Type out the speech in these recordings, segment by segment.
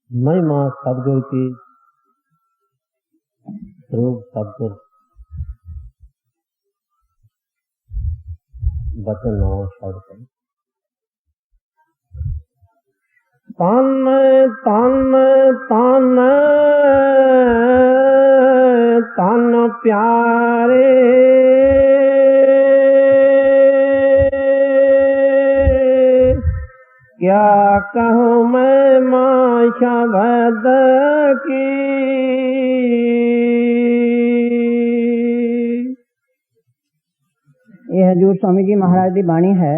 महिमा सतगुर की रूप सतगुर बचन नाम शब्द तन तन तन तन प्यारे क्या कहूँ मैं माँ शब्द की। ये हजूर स्वामी जी महाराज की बाणी है।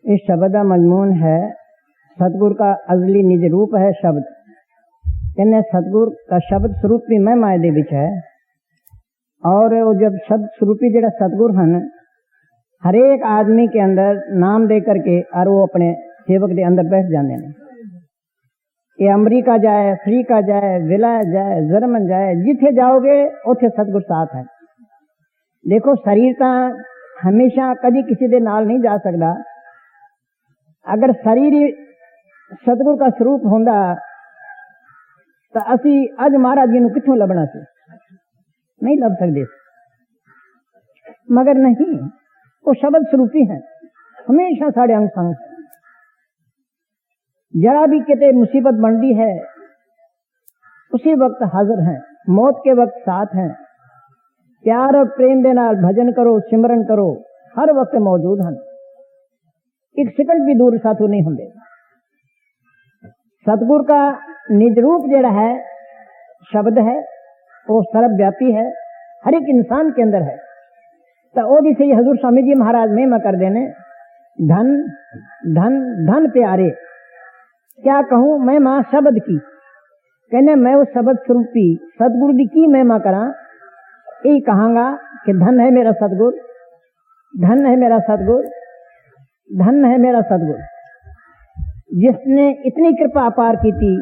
इस शब्द का मजमून है सतगुर का अजली निज रूप है शब्द। कहने सतगुर का शब्द स्वरूपी महिमा दे विच है। और वो जब शब्द स्वरूपी जेड़ा सतगुर हैं हरेक आदमी के अंदर नाम दे करके और वो अपने सेवक के अंदर बैठ जाते हैं। ये अमरीका जाए, अफ्रीका जाए, विलाय जाए, जर्मन जाए, जिथे जाओगे उथे सतगुर साथ है। देखो शरीर तो हमेशा कभी किसी के नाल नहीं जा सकता। अगर शरीर ही सतगुर का स्वरूप होंदा तो असी अज महाराज जी नूं कित्थों लभना सी, नहीं लभ सकते। मगर नहीं, वो शब्द स्वरूपी है, हमेशा साढ़े अंग संग। जरा भी किते मुसीबत बनती है उसी वक्त हाजिर हैं, मौत के वक्त साथ हैं। प्यार और प्रेम के नाल भजन करो, सिमरन करो, हर वक्त मौजूद हैं। एक सेकंड भी दूर साथों नहीं होंगे। सतगुर का निज रूप जेड़ा है शब्द है वो सर्वव्यापी है, हर एक इंसान के अंदर है। तो वो जिसे हजूर स्वामी जी महाराज महिमा कर देने धन धन धन प्यारे क्या कहूँ मैं मां शब्द की। कहने मैं उस शब्द स्वरूपी सतगुरु की की महिमा करा। यही कहांगा कि धन है मेरा सतगुर, धन है मेरा सतगुर, धन है मेरा सतगुर, जिसने इतनी कृपा अपार की थी।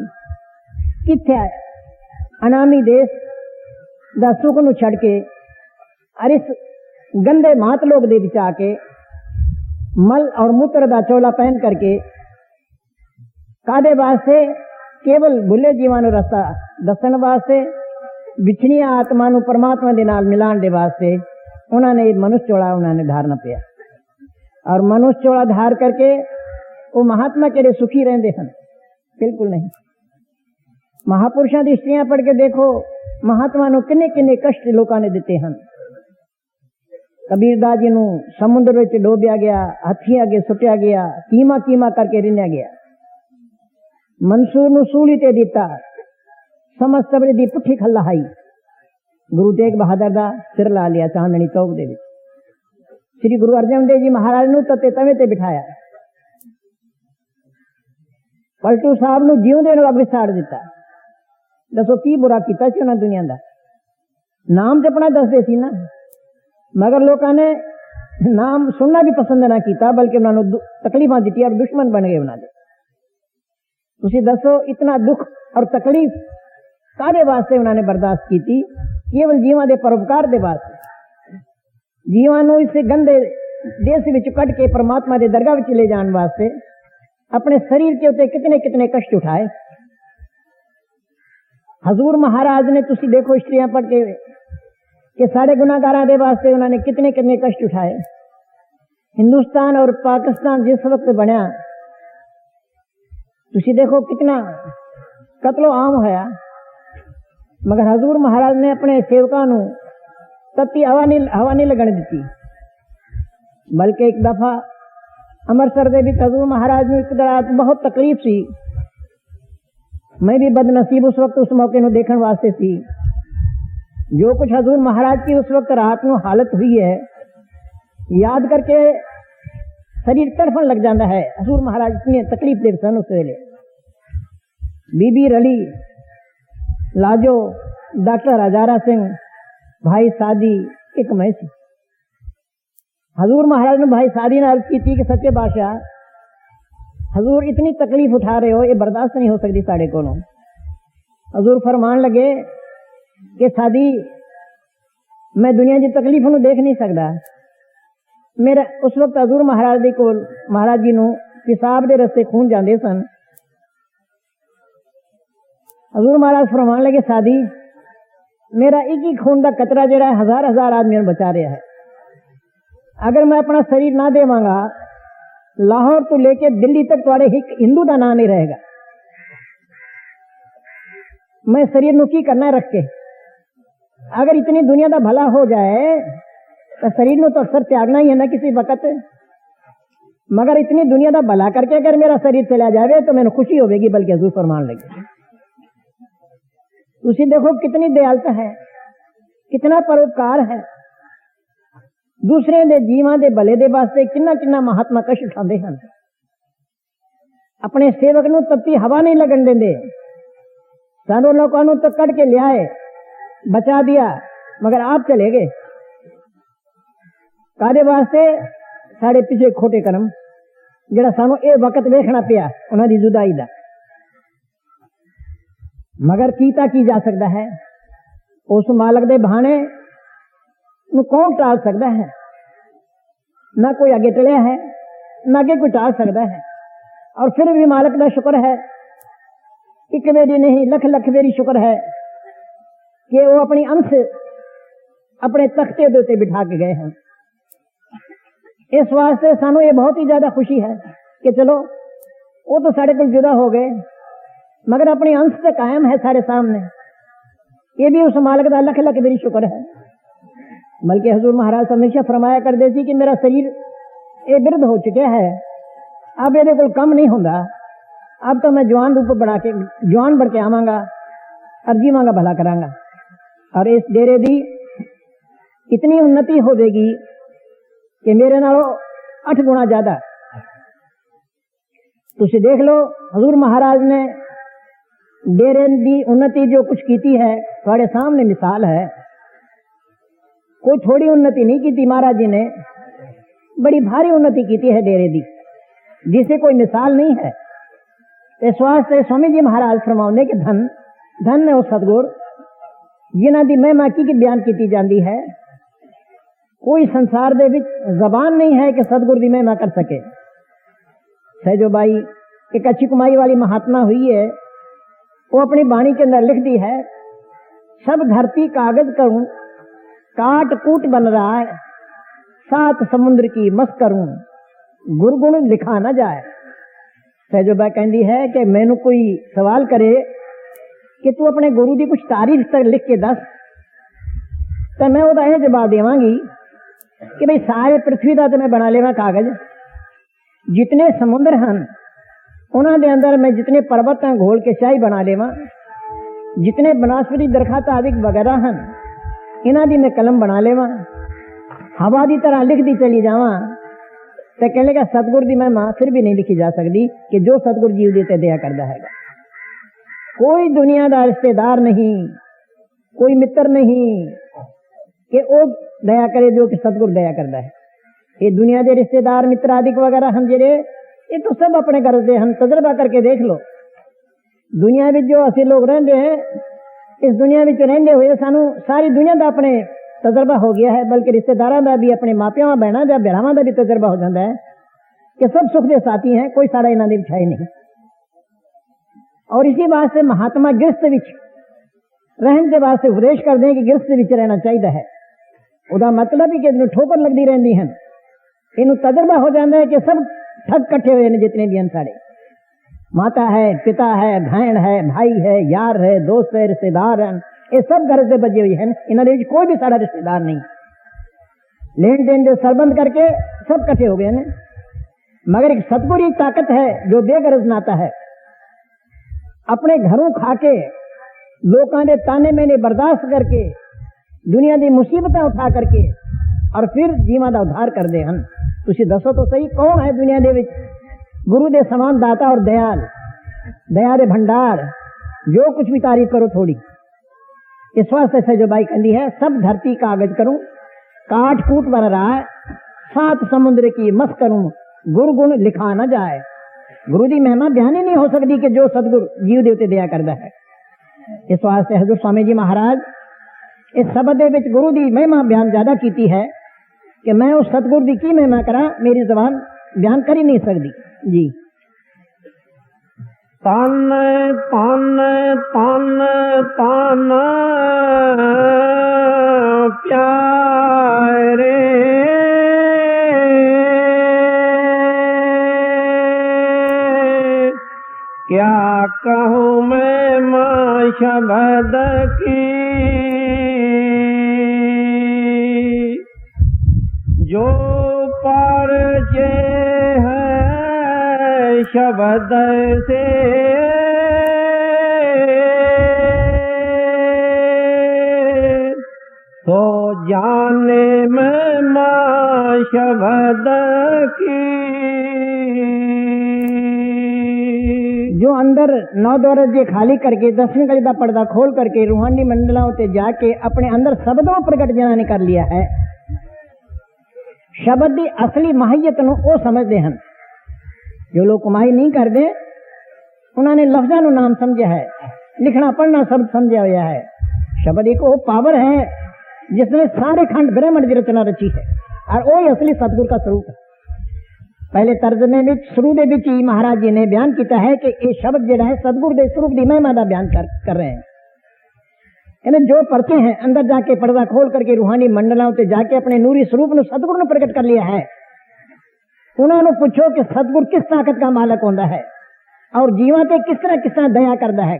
किथे अनामी देश दा सुख नूं छड़ के और इस गंदे मात लोग दे विच आके मल और मूत्र दा चोला पहन करके कादे वास्ते केवल भुले जीवां नूं रस्ता दसन वास्ते, विछड़ी आत्मा नूं परमात्मा दे नाल मिलाण दे वास्ते उन्होंने मनुष्य चोला उन्होंने धारना पिया। और मनुष्य चोला धार करके वो महात्मा केड़े सुखी रहंदे हन? बिल्कुल नहीं। महापुरुषों की स्त्रियां पढ़ के देखो, महात्मा नूं किन्ने किन्ने कष्ट लोकां ने दिते हन। कबीरदास जी नूं समुद्र विच डोबिया गया, हाथी अगे सुटिया गया, कीमा कीमा करके रिन्या गया। मंसूर नूं सूली ते दिता, समझ सबरे दी पुठी खल्लाहाई। गुरु तेग बहादुर दा सिर ला लिया चांदनी चौक दे विच। श्री गुरु अर्जन देव जी महाराज नूं तते तवे ते बिठाया। पलटू साहब नूं जीवदे नूं अग साड़ दिता। दसो की बुरा कीता सी उन्हां दुनिया दा? नाम जपना दसदे सी ना, मगर लोगों ने नाम सुनना भी पसंद ना किया, बल्कि उन्होंने तकलीफा दी और दुश्मन बन गए उन्होंने। तुसी दसो इतना दुख और तकलीफ कादे वास्ते उन्होंने बर्दाश्त की थी? केवल जीवां दे परोपकार दे वास्ते, जीवां नूं इस गंदे देश विच कट के परमात्मा दे दरगाह विच ले जाण वास्ते अपने शरीर के उत्ते कितने कितने कष्ट उठाए। हजूर महाराज ने तुसी देखो स्त्रियां पढ़ के कि सारे गुनाहगारां दे वास्ते उन्होंने कितने कितने कष्ट उठाए। हिंदुस्तान और पाकिस्तान जिस वक्त बनया तुसी देखो कितना कत्लो आम होया, मगर हजूर महाराज ने अपने सेवकां नूं तत्ती हवा नहीं लगन दी। बल्कि एक दफा अमृतसर दे विच हजूर महाराज नूं एक रात बहुत तकलीफ सी। मैं भी बदनसीब उस वक्त उस मौके नूं देखण वास्ते सी। जो कुछ हजूर महाराज की उस वक्त रात नूं हालत हुई है याद करके शरीर तड़फन लग जाता है। हजूर महाराज इतनी तकलीफ दे सन उस वेले। बीबी रली, लाजो, डॉक्टर हजारा सिंह, भाई सादी, एक मैं सी। हजूर महाराज ने भाई सादी ने अर्ज की थी कि सच्चे बादशाह हजूर इतनी तकलीफ उठा रहे हो, ये बर्दाश्त नहीं हो सकती साढ़े को। हजूर फरमान लगे कि सादी मैं दुनिया की तकलीफ नूं देख नहीं सकता। मेरा उस वक्त हजूर महाराज जी नूं पेशाब दे रस्ते खून जाते सन। हजूर महाराज फरमान लगे सादी मेरा एक ही खून का कतरा जरा है हजार हजार आदमी बचा रहा है। अगर मैं अपना शरीर ना देवांगा लाहौर तो लेके दिल्ली तक तुम्हारे हिंदू का नाम नहीं रहेगा। मैं शरीर नु की करना रख के अगर इतनी दुनिया का भला हो जाए तो शरीर नु तो अक्सर त्यागना ही है ना किसी वक्त। मगर इतनी दुनिया का भला करके अगर मेरा शरीर चला जाए तो मैंने खुशी होगी। बल्कि हजूर फरमान लगे उसी देखो कितनी दयालता है, कितना परोपकार है, दूसरे दे जीवां दे भले दे वास्ते किन्ना किन्ना महात्मा कष्ट उठाते हैं। अपने सेवक नू तपती हवा नहीं लगन देंदे। सानू लोगों नू तो कट के लियाए बचा दिया मगर आप चले गए कादे वास्ते साढ़े पिछे खोटे कर्म जरा सानू ये वक्त वेखना पिया उन्हां दी जुदाई दा। मगर कीता की जा सकता है, उस मालक दे बहाने नू कौन टाल सकता है। ना कोई आगे टलिया है ना आगे कोई टाल सकता है। और फिर भी मालक का शुक्र है, एक मेरी नहीं लख लख मेरी शुक्र है कि वो अपनी अंश अपने तख्ते दे उत्ते बिठा के गए हैं। इस वास्ते सानू ये बहुत ही ज्यादा खुशी है कि चलो वो तो साढ़े को जुदा हो गए मगर अपनी अंश से कायम है सारे सामने। ये भी उस मालिक का लख लख मेरी शुक्र है। बल्कि हजूर महाराज हमेशा फरमाया करते थे कि मेरा शरीर ये वृद्ध हो चुका है, अब ये कोई कम नहीं होता, अब तो मैं जवान रूप बढ़ा के जवान बढ़ के आवांगा और जीवांगा भला करांगा। और इस डेरे दी इतनी उन्नति हो जाएगी कि मेरे नालों 8 गुना ज्यादा। तुसी देख लो हजूर महाराज ने डेरे दी उन्नति जो कुछ की है थोड़े सामने मिसाल है। कोई थोड़ी उन्नति नहीं की महाराज जी ने, बड़ी भारी उन्नति की है डेरे दी जिसे कोई मिसाल नहीं है। इस वास्ते स्वामी जी महाराज फरमाउंदे कि धन धन है वो सतगुर जिन्हां दी महिमा की बयान की जाती है। कोई संसार दे विच जबान नहीं है कि सतगुर दी महिमा कर सके। सहजो बाई एक अच्छी कमाई वाली महात्मा हुई है, वो अपनी बाणी के अंदर लिख दी है, सब धरती कागज करूं काट कूट बन रहा है, 7 समुद्र की मस्त करूं गुरगुण लिखा न जाए। सहजोबा कहती है कि मैनू कोई सवाल करे कि तू अपने गुरु की कुछ तारीफ तक लिख के दस, तो मैं वो यह जवाब देवांगी कि भाई सारे पृथ्वी का तो मैं बना लेवा कागज, जितने समुद्र हैं उन्होंने अंदर मैं जितने पर्वत हैं घोल के शाही बना लेवा, जितने वनस्पति दरखास्त आदि वगैरह हैं इन्हों की मैं कलम बना लेवा, हवा की तरह लिख दी चली जावा। तो कहने का सतगुर की महिमा फिर भी नहीं लिखी जा सकती कि जो सतगुर जीव देते दया करता है। कोई दुनिया का रिश्तेदार नहीं, कोई मित्र नहीं कि वो दया करे जो कि सतगुर दया करता है। ये दुनिया के रिश्तेदार मित्र आदि वगैरह हम जेरे ये तो सब अपने घर से हम तजर्बा करके देख लो। दुनिया में जो असि लोग रहते हैं, इस दुनिया में रहते हुए सानू सारी दुनिया का अपने तजर्बा हो गया है, बल्कि रिश्तेदारों का भी अपने मापिया बहनों का बिरावां का भी तजर्बा हो जाता है कि सब सुख के साथी हैं, कोई साड़ा इन्हों की विछाई नहीं। और इसी वास्ते महात्मा गिरस्त विच रहने के वास्ते उपदेश करते हैं कि गिरस्त विच रहना चाहिए है। उसका मतलब ही कि ठोकर लगती रहती है, इन तजर्बा हो जाता है कि सब ठग कट्ठे हुए हैं जितने भी हैं सारे, माता है, पिता है, बहन है, भाई है, यार है, दोस्त है, रिश्तेदार हैं, ये सब घर से बजे हुए हैं। इन्होंने कोई भी सारा रिश्तेदार नहीं, लेन देन जो सरबंद करके सब कट्ठे हो गए हैं। मगर एक सतगुर की ताकत है जो बेगरज नाता है, अपने घरों खाके लोगों के ताने मैंने बर्दाश्त करके दुनिया की मुसीबत उठा करके और फिर जीवन का उद्धार करते हैं। तुसी दसो तो सही कौन है दुनिया दे विच गुरु दे समान दाता और दयाल, दया दे भंडार, जो कुछ भी तारीफ करो थोड़ी। इस वास्ते से जो बाई कहती है, सब धरती कागज करूं काट कूट बन रहा है, 7 समुद्र की मस्त करूं गुरगुण लिखा न जाए। गुरु की महिमा बयान ही नहीं हो सकती कि जो सतगुरु जीव देवते दया करता है। इस वास्ते हजूर स्वामी जी महाराज इस शब्द दे विच गुरु की महिमा बयान ज्यादा की है कि मैं उस सतगुरु की महिमा करा, मेरी जबान बयान कर ही नहीं सकती जी। तन तन तन प्राण प्यारे क्या कहूँ मैं माँ शब्द की जो परिचय है शब्द से तो जाने में माँ शब्द की। जो अंदर 9 द्वार जे खाली करके 10वीं गज का पर्दा खोल करके रूहानी मंडलों ते जाके अपने अंदर शब्दों प्रगट जिन्होंने कर लिया है, शब्द की असली माहियत ਨੂੰ ਉਹ समझते हैं। जो लोग कमाई नहीं करते उन्होंने लफ्ज़ों ਨੂੰ नाम समझा है, लिखना पढ़ना शब्द समझा हुआ है। शब्द एक वो पावर है जिसने सारे खंड ब्रह्मांड की रचना रची है और वही असली सतगुर का स्वरूप है। पहले तर्जमे में शुरू दे विच ही महाराज जी ने बयान किया है कि ये शब्द जो है सतगुर के स्वरूप की महिमा का बयान कर रहे हैं। यानी जो पर्चे हैं अंदर जाके पर्दा खोल करके रूहानी मंडलों से जाके अपने नूरी स्वरूप ने सतगुर ने प्रकट कर लिया है। उन्होंने पूछो कि सतगुर किस ताकत का मालक होता है और जीवा ते किस तरह दया करता है।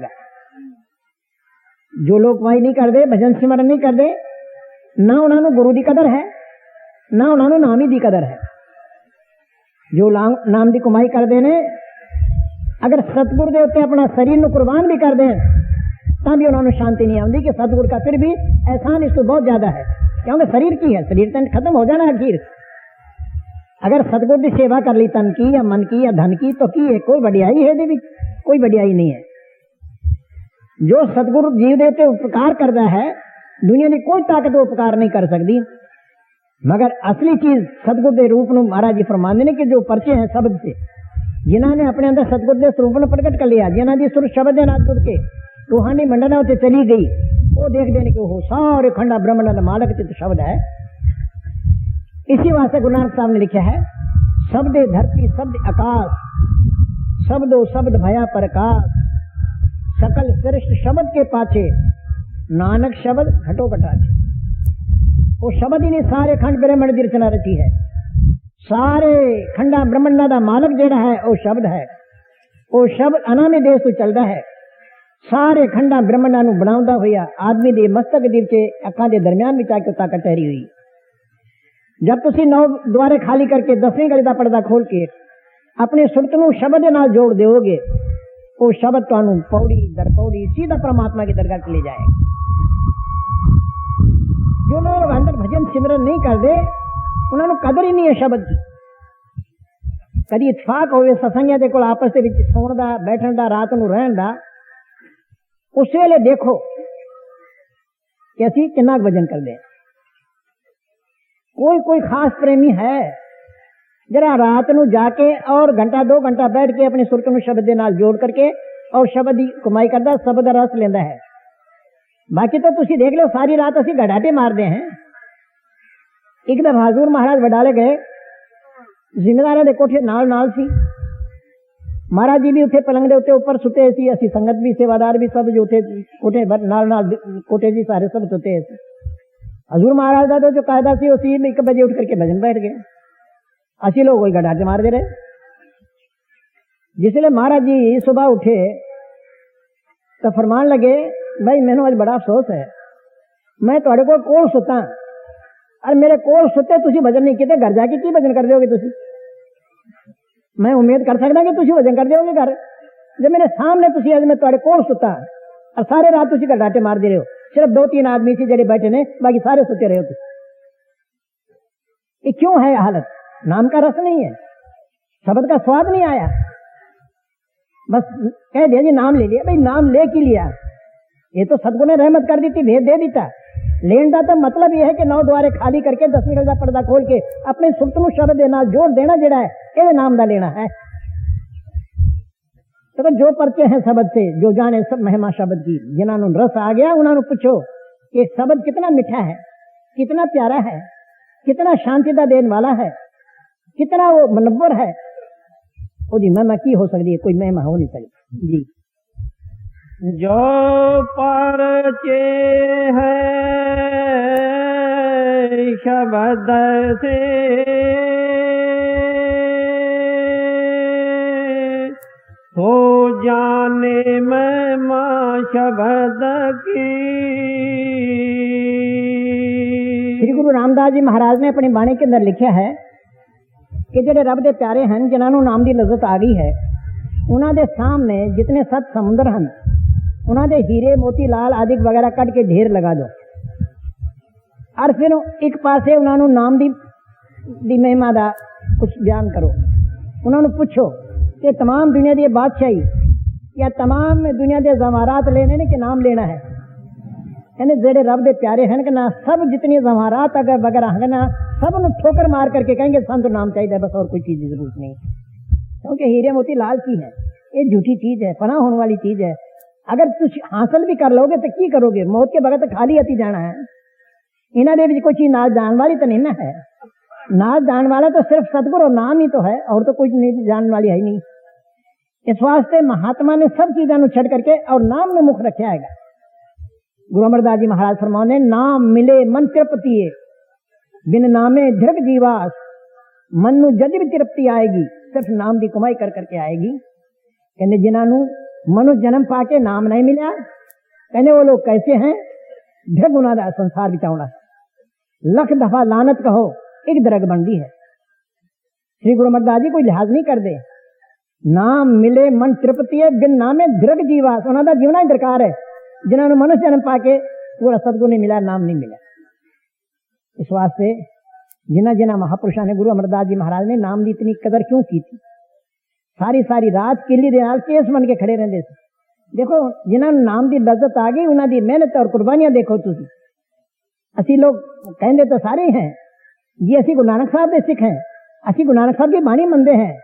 जो लोग कमाई नहीं करते, भजन सिमरन नहीं करते, ना उन्होंने गुरु की कदर है ना उन्होंने नाम ही की कदर है। जो नाम की कमाई करते हैं अगर सतगुर के उत्ते अपना शरीर को कुर्बान भी कर दें तब भी उन्होंने शांति नहीं आती कि सतगुर का फिर भी एहसान इसको बहुत ज्यादा है, क्योंकि शरीर की है, शरीर तो खत्म हो जाना आखिर। अगर सतगुर की सेवा कर ली तन की या मन की या धन की तो की है, कोई बढ़ियाई है भी, कोई बढ़ियाई नहीं है। जो सतगुरु जीव दे उत्ते उपकार करता है दुनिया की कोई ताकत उपकार नहीं कर सकती, मगर असली चीज सतगुर के रूप में महाराज जी फरमाते हैं कि जो पर्चे हैं शब्द से, जिन्होंने अपने अंदर सतगुर के स्वरूप में प्रकट कर लिया, जिन्हों की सुर शब्द के नाथ के रूहानी मंडलों से चली गई, वो देख देने के वो सारे खंडा ब्रह्मांड मालक चित शब्द है। इसी वास्ते गुरु नानक साहब ने लिखा है, शब्द धरती शब्द आकाश, शब्दो शब्द भया प्रकाश, सकल श्रेष्ठ शब्द के पाछे नानक शब्द घटो घटाचे। वो शब्द ही ने सारे खंड ब्रह्मांड की रचना रची है। सारे खंडा ब्रह्मांड का मालक जेड़ा है वो शब्द है। वो शब्द अनामे देश तो चलता है, सारे खंडा ब्रह्मांडा नूं बनाउंदा होया आदमी दे मस्तक दे विच अखां दे दरमियान विच आके ताकत ठहरी हुई। जब तुसी 9 द्वारे खाली करके 10वीं गज का पर्दा खोल के अपने सुरत नूं शब्द दे नाल जोड़ दोगे, वो शब्द तुहानूं पौड़ी दर पौड़ी सीधा परमात्मा की दरगाह ले जाएगा। जो लोग अंदर भजन सिमरन नहीं करते उन्होंने कदर ही नहीं है शब्द की। कभी इतफाक होवे सत्संगियां दे कोल आपस दे विच सोण दा, बैठण दा, रात नूं रहण दा, उस वेले देखो कि असीं कितना भजन करते हैं। कोई खास प्रेमी है जरा रात नूं जाके और घंटा 2 घंटा बैठ के अपने सुरत नूं शब्द दे नाल जोड़ करके और शब्द की कमाई करता, शब्द का रस लेंदा है। बाकी तो तुसी देख लो सारी रात असीं गड़ाटे मारते हैं। एक दफा हजूर महाराज बडाले गए, जिम्मेदारां दे कोठे नाल नाल सी, महाराज जी भी उत्थे पलंग दे उत्ते ऊपर सुते सी, असीं संगत भी सेवादार भी सब जो उत्थे कोठे नाल नाल कोठे जी सारे सब सुते सी। हजूर महाराज का तो जो कायदा सी उसी 1 बजे उठ करके भजन बैठ गए, असीं लोग वही गड़ाटे मारते रहे। जिसले महाराज जी सुबह उठे तो फरमान लगे, भाई मैनू अज बड़ा अफसोस है, मैं तुहाडे कोल सुता और मेरे कोल सुते तुसी भजन नहीं किते, घर जाके की भजन कर दोगे तुसी? मैं उम्मीद कर सकता कि तुसी भजन कर दोगे घर, जब मेरे सामने तुसी अज मैं तुहाडे कोल सुता और सारे रात तुसी गड़ाटे मारते रहे हो। सिर्फ 2-3 आदमी सी जेडे बैठे ने, बाकी सारे सुते रहे हो तुसी। ये क्यों है हालत? नाम का रस नहीं है, शब्द का स्वाद नहीं आया। बस कह दिया जी नाम ले लिया, भाई नाम ले की लिया? ये तो सतगुरु ने रहमत कर दी थी, भेद दे दीता। लेन का तो मतलब यह है कि 9 द्वारे खाली करके 10वीं गज का पर्दा खोल के अपने सुरत नूं शब्द दे नाल जोड़ देना जेड़ा है, ये नाम का लेना है। तो जो पर्चे हैं शब्द से, जो जाने सब महिमा शब्द की, जिन्होंने रस आ गया उन्होंने पूछो कि शब्द कितना मीठा है, कितना प्यारा है, कितना शांति का देने वाला है, कितना वो मनव्वर है। वो जी महिमा की हो सकती है? कोई महिमा हो नहीं सकती जी। जो परचे है शब्द से तो जाने महिमा शब्द की। श्री गुरु रामदास जी महाराज ने अपनी बाणी के अंदर लिखा है कि जेडे रब दे प्यारे हैं जिन्होंने नाम की लज्जत आ गई है उन्होंने सामने जितने सत समुद्र हैं उन्होंने हीरे मोती लाल आदि वगैरह कट के ढेर लगा दो और फिर एक पासे उन्होंने नाम दी महिमा का कुछ बयान करो। उन्होंने पूछो कि तमाम दुनिया की बादशाही या तमाम दुनिया के जवाहरात लेने ने कि नाम लेना है। कहने जेडे रब दे प्यारे हैं कि ना सब जितनी जवाहरात अगर वगैरह हैं ना सब उन्हें ठोकर मार करके कहेंगे संत नाम चाहिए बस और कोई चीज की जरूरत नहीं, क्योंकि हीरे मोती लाल की है, ये झूठी चीज है, फना होने वाली चीज है। अगर तुम हासिल भी कर लोगे तो की करोगे, मौत के बगैर तो खाली हथी जाना है। इन्हों ने कोई चीज नाल जान वाली तो नहीं ना है, नाल जान वाला तो सिर्फ सतगुरु और नाम ही तो है और तो कुछ नहीं जान वाली है ही नहीं। इस वास्ते महात्मा ने सब चीजों छड़ करके और नाम ने मुख रखा है। गुरु अमरदास जी महाराज फरमाने नाम मिले मन तृप्ति बिन नामे धृग जीवास, मन नू जद भी तृप्ति आएगी सिर्फ नाम की कमाई कर करके आएगी। कहने जिन्होंने मनुष्य जन्म पाके नाम नहीं मिला कहने वो लोग कैसे हैं, धृग उन्होंने संसार बिताउना लख दफा लानत कहो एक दरग बनती है। श्री गुरु अमरदास जी कोई लिहाज नहीं कर दे, नाम मिले मन तृप्ति है बिन नामे धृग जीवास, उन्होंने जीवना ही दरकार है। जिन्होंने मनुष्य जन्म पाके पूरा सदगुरु नहीं मिला, नाम नहीं मिला। इस वास्ते जिन्हें जिन्हें महापुरुषों ने गुरु अमरदास जी महाराज ने नाम की इतनी कदर क्यों की थी, सारी सारी रात किली दे नाल केस बन के खड़े रहते थे। देखो जिन्होंने नाम की लज्जत आ गई उन्होंने मेहनत और कुर्बानियां देखो तुसी। असी लोग कहते तो सारे हैं जी असी गुरु नानक साहब के सिख हैं, असी गुरु नानक साहब की बाणी मनते हैं।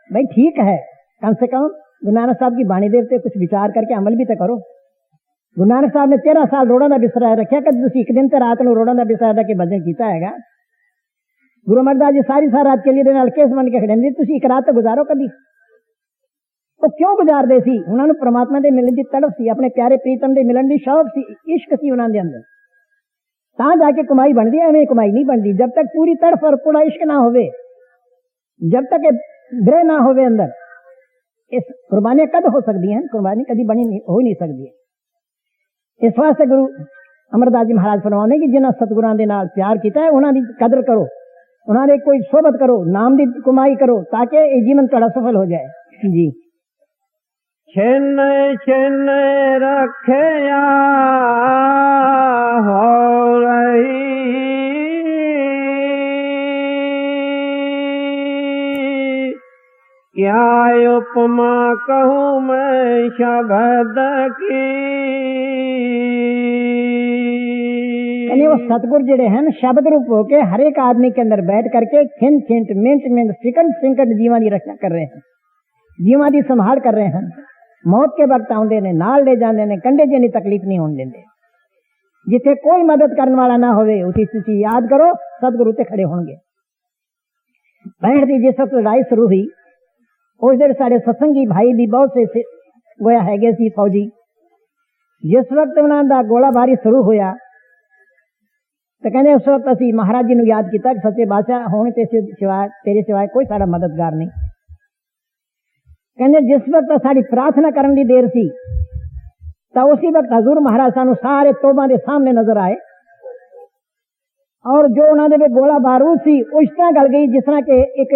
भाई ठीक है, कम से कम गुरु नानक साहब की बाणी देवते कुछ विचार करके अमल भी तो करो। गुरु नानक साहब ने 13 साल रोड़ा का बिस्तरा रखा, कभी एक दिन तो रात को रोड़ा का बिस्तरा के भजन किया है। गुरु अमरदास जी सारी रात के लिए केस बन के खड़े तुम एक रात तो गुजारो कभी, तो क्यों गुजारते सी? उन्होंने परमात्मा के मिलने की तड़प सी, अपने प्यारे प्रीतम के मिलन की शौक सी, इश्क सी उन्होंने अंदर, ता जाके कमाई बनती है। एवं कमाई नहीं बनती जब तक पूरी तड़फ और पूरा इश्क ना होवे, जब तक ग्रह ना होवे अंदर। इस कुर्बानियां कद हो सकती हैं? कुर्बानी कभी बनी नहीं, हो नहीं सकती। इस वास्ते गुरु अमरदास जी महाराज फरमाने कि जिन्हें सतगुरां दे नाल प्यार किया है उन्होंने कदर करो, उन्होंने कोई सोबत करो, नाम की कमाई करो ताकि ये जीवन थोड़ा सफल हो जाए जी। छिन छिन रखया हो रही क्या उपमा कहूँ मैं शब्द की। वो सतगुरु जेडे हैं शब्द रूप होके हर एक आदमी के अंदर बैठ करके खिन खिंट मिनट मिनट सेकंड सेकंड जीवन की रक्षा कर रहे हैं, जीवन की संभाल कर रहे हैं। मौत के वक्त आते ने नाल ले जाते ने, कंडे जिनी तकलीफ नहीं होने देंगे। जिथे कोई मदद करने वाला ना होवे उसी चीज याद करो सतगुरु ते खड़े होंगे। पैंठ की जिस वक्त लड़ाई शुरू हुई उस दिन साढ़े सत्संगी भाई भी बहुत से गोया है सी फौजी। जिस वक्त उन्होंने गोलाबारी शुरू होया तो कहने उस वक्त असी महाराज जी ने याद किया कि सच्चे बादशाह होने तेरे सिवाय कोई साड़ा मददगार नहीं। कहने जिस वक्त साड़ी प्रार्थना करने की देर सी तो उसी वक्त हजूर महाराज सानू सारे तोबा के सामने नजर आए और जो उन्होंने गोला बारूद सी उस तरह गल गई जिस तरह के एक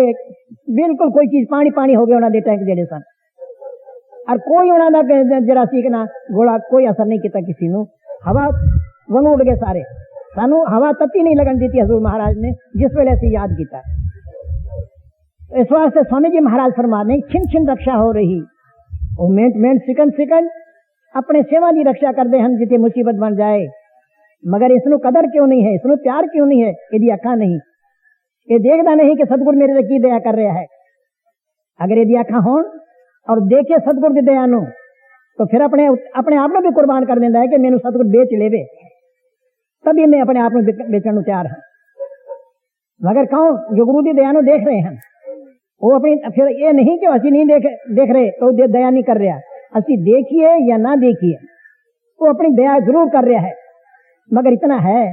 बिल्कुल कोई चीज पानी पानी हो गया उन्होंने टैंक जेडे सन, और कोई उन्होंने जरा सी ना गोला कोई असर नहीं किया किसी को। हवा वंग उड़ गए सारे, सानू हवा तत्ती नहीं लगन दी थी हजूर महाराज ने जिस वेले से याद किया। इस वास्ते स्वामी जी महाराज फरमाने छिन छिन रक्षा हो रही, वो मिनट मिनट सेकंड सेकंड अपने सेवा की रक्षा करते हैं जितनी मुसीबत बन जाए। मगर इसनों कदर क्यों नहीं है, इसनों प्यार क्यों नहीं है? यदि अखा नहीं, ये देखता नहीं कि सतगुरु मेरे से की दया कर रहा है। अगर यदि अखा हो और देखे सतगुरु की दया नो तो फिर अपने आप में भी कुर्बान कर देता है कि मैनू सतगुरु बेच लेवे, तभी मैं अपने आप में बेचने को तैयार हूं। मगर कौन जो गुरु की दया नो देख रहे हैं वो अपनी फिर ये नहीं कि असी नहीं देख रहे तो दया नहीं कर रहा, असी देखिए या ना देखिए वो अपनी दया जरूर कर रहा है, मगर इतना है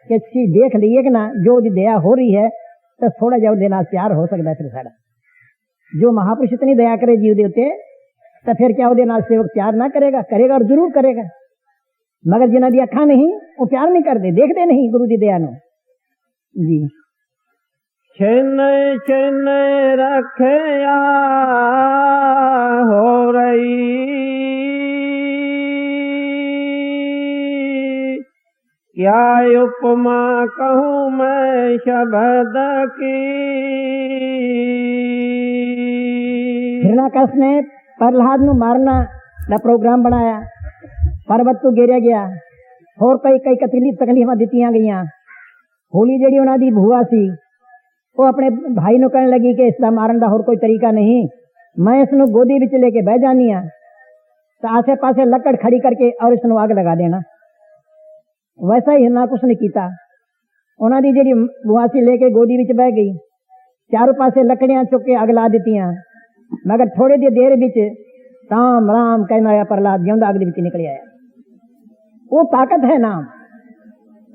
कि असी देख लीए कि ना जो दी दया हो रही है तो थोड़ा जा उहदे नाल प्यार हो सकता है। फिर साड़ा जो महापुरुष इतनी दया करे जीव दे उत्ते तो फिर क्या उहदे नाल सेवक प्यार ना करेगा? करेगा और जरूर करेगा। मगर जिन्हां दी अखां नहीं वो प्यार नहीं करते, देखते नहीं गुरु दी दया नु। जी छिन छिन रखया हो रही, क्या उपमा कहूँ मैं शब्द की। हिरण्याकश ने प्रहलाद नु मारना का प्रोग्राम बनाया, पर्वत तो घेरिया गया, होर कई तकलीफां दित्तियां गईयां। होली जेड़ी उन्हां दी भूआ सी वो अपने भाई नु कहने लगी कि इसका मारन का होर कोई तरीका नहीं, मैं इसनु गोदी विच लेके बह जानी हां तो आसे पासे लकड़ खड़ी करके और इसनु आग लगा देना। वैसा ही हिरण्याकश ने कीता। उन्हां दी जेड़ी भूआ सी लेके गोदी विच बह गई, चारों पासे लकड़ियां चुक के अग ला दित्तियां, मगर थोड़ी देर विच राम राम कहना आया प्रहलाद जिंदा अग दे विच निकल आया। वो ताकत है नाम।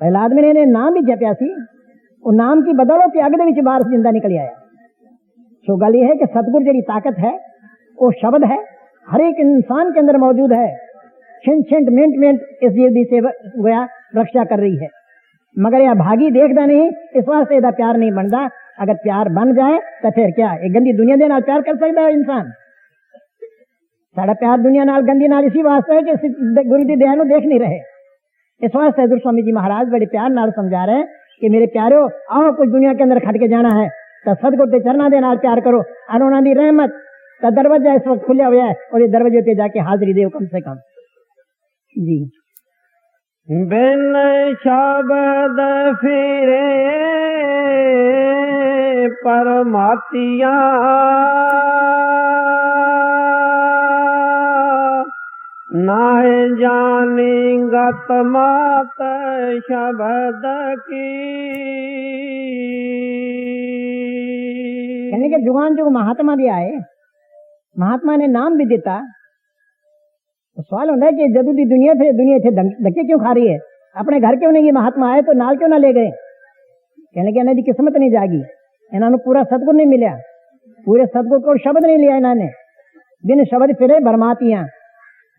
प्रहलाद में ने नाम भी जपिया सी, वो नाम की बदौलत अग दे विच बाहर जिंदा निकल आया। सो गल ये है कि सतगुरु जेड़ी ताकत है वो शब्द है, हर एक इंसान के अंदर मौजूद है। छिन छिन मिनट मिनट इस जीव की सेवा रक्षा कर रही है, मगर यह भागी देखता नहीं, इस वास्ते इसका प्यार नहीं बनता। अगर प्यार बन जाए तो फिर क्या एक गंदी दुनिया दे नाल प्यार कर सकता है इंसान? साड़ा प्यार दुनिया नाल गंदी नाल इसी वास्ते है कि गुरु की दया नूं देख नहीं रहे। इस वास्ते हजूर स्वामी जी महाराज बड़े प्यार नाल समझा रहे हैं कि मेरे प्यारो आओ कुछ दुनिया के अंदर खट के जाना है तो सतगुरु के चरणों के नाल प्यार करो और उन्हां दी रहमत का दरवाजा इस वक्त खुलिया हुआ है और दरवाजे पे जाके हाजिरी दो कम से कम। जी बिन शब्द फिरे परमातिया, नाय जानी गत मात शब्द की। कहने के जुगान जुग महात्मा भी आए, महात्मा ने नाम भी दिता। तो सवाल होता है कि जदू दी दुनिया थे धक्के क्यों खा रही है? अपने घर क्यों नहीं? महात्मा आए तो नाल क्यों ना ले गए? कहने के इन्हां दी किस्मत नहीं जागी, इन्होंने पूरा सतगुर नहीं मिला, पूरे सतगुर को शब्द नहीं लिया इन्होंने। बिन शब्द फिरे भरमातियां,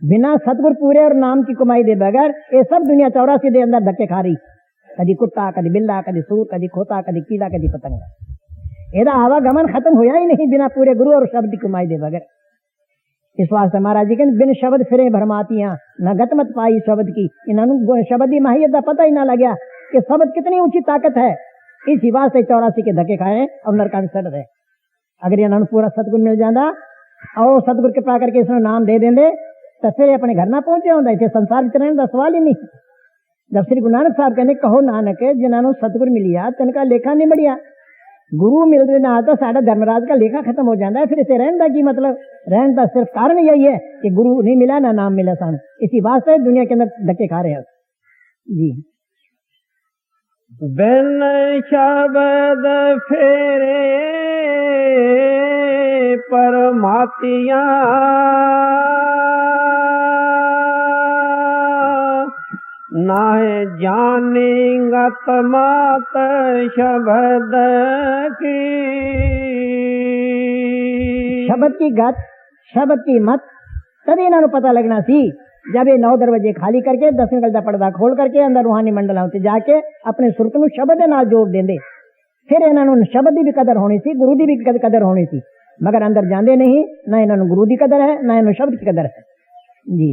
बिना सतगुर पूरे और नाम की कमाई दे बगैर ये सब दुनिया 84 दे अंदर धक्के खा रही। कदी कुत्ता, कदी बिल्ला, कदी सूर, कदी खोता, कदी कीड़ा, कदी पतंगा। एदा आवागमन खत्म होया ही नहीं बिना पूरे गुरु और शब्द की कमाई दे बगैर। इस वास्ते महाराज जी कहते बिन शब्द फिरे भरमातियां, न गतमत पाई शब्द की। इन्होंने शब्द की माहियत का पता ही ना लग्या कि शब्द कितनी ऊंची ताकत है। इसी वास्ते 84 के धक्के खाए और नरकां में सड़ रहे। अगर इन्होंने पूरा सतगुर मिल जाता और सतगुर कृपा करके इसमें नाम दे देंगे तो फिर अपने घर ना पहुंचे होंगे। इतने संसार में रहने का सवाल ही नहीं। जब श्री गुरु नानक साहब कहने कहो नानक जिन्होंने सतगुर मिलिया तिनका लेखा नहीं बढ़िया। गुरु मिलने ना तो साडा धर्मराज का लेखा खत्म हो जाता है। फिर इसे रहने का की मतलब? रहने का सिर्फ कारण यही है कि गुरु नहीं मिला ना नाम मिला सानू। इसी वास्ते दुनिया के अंदर धक्के खा रहे हैं। जी बिन शब्द फेरे परमातिया, नाहे जानेगत मात शब्द की। शब्द की गत, शब्द की मत तभी इन्होंने पता लगना सी जब ये 9 दरवाजे खाली करके 10वीं गल का पर्दा खोल करके अंदर रूहानी मंडल होते जाके अपने सुरत नूं शब्द दे नाल जोड़ देंदे। फिर इन्होंने शब्द की भी कदर होनी सी, गुरु की भी कदर होनी सी। मगर अंदर जाते नहीं, ना इन्होंने गुरु की कदर है ना इन्होंने शब्द की कदर है। जी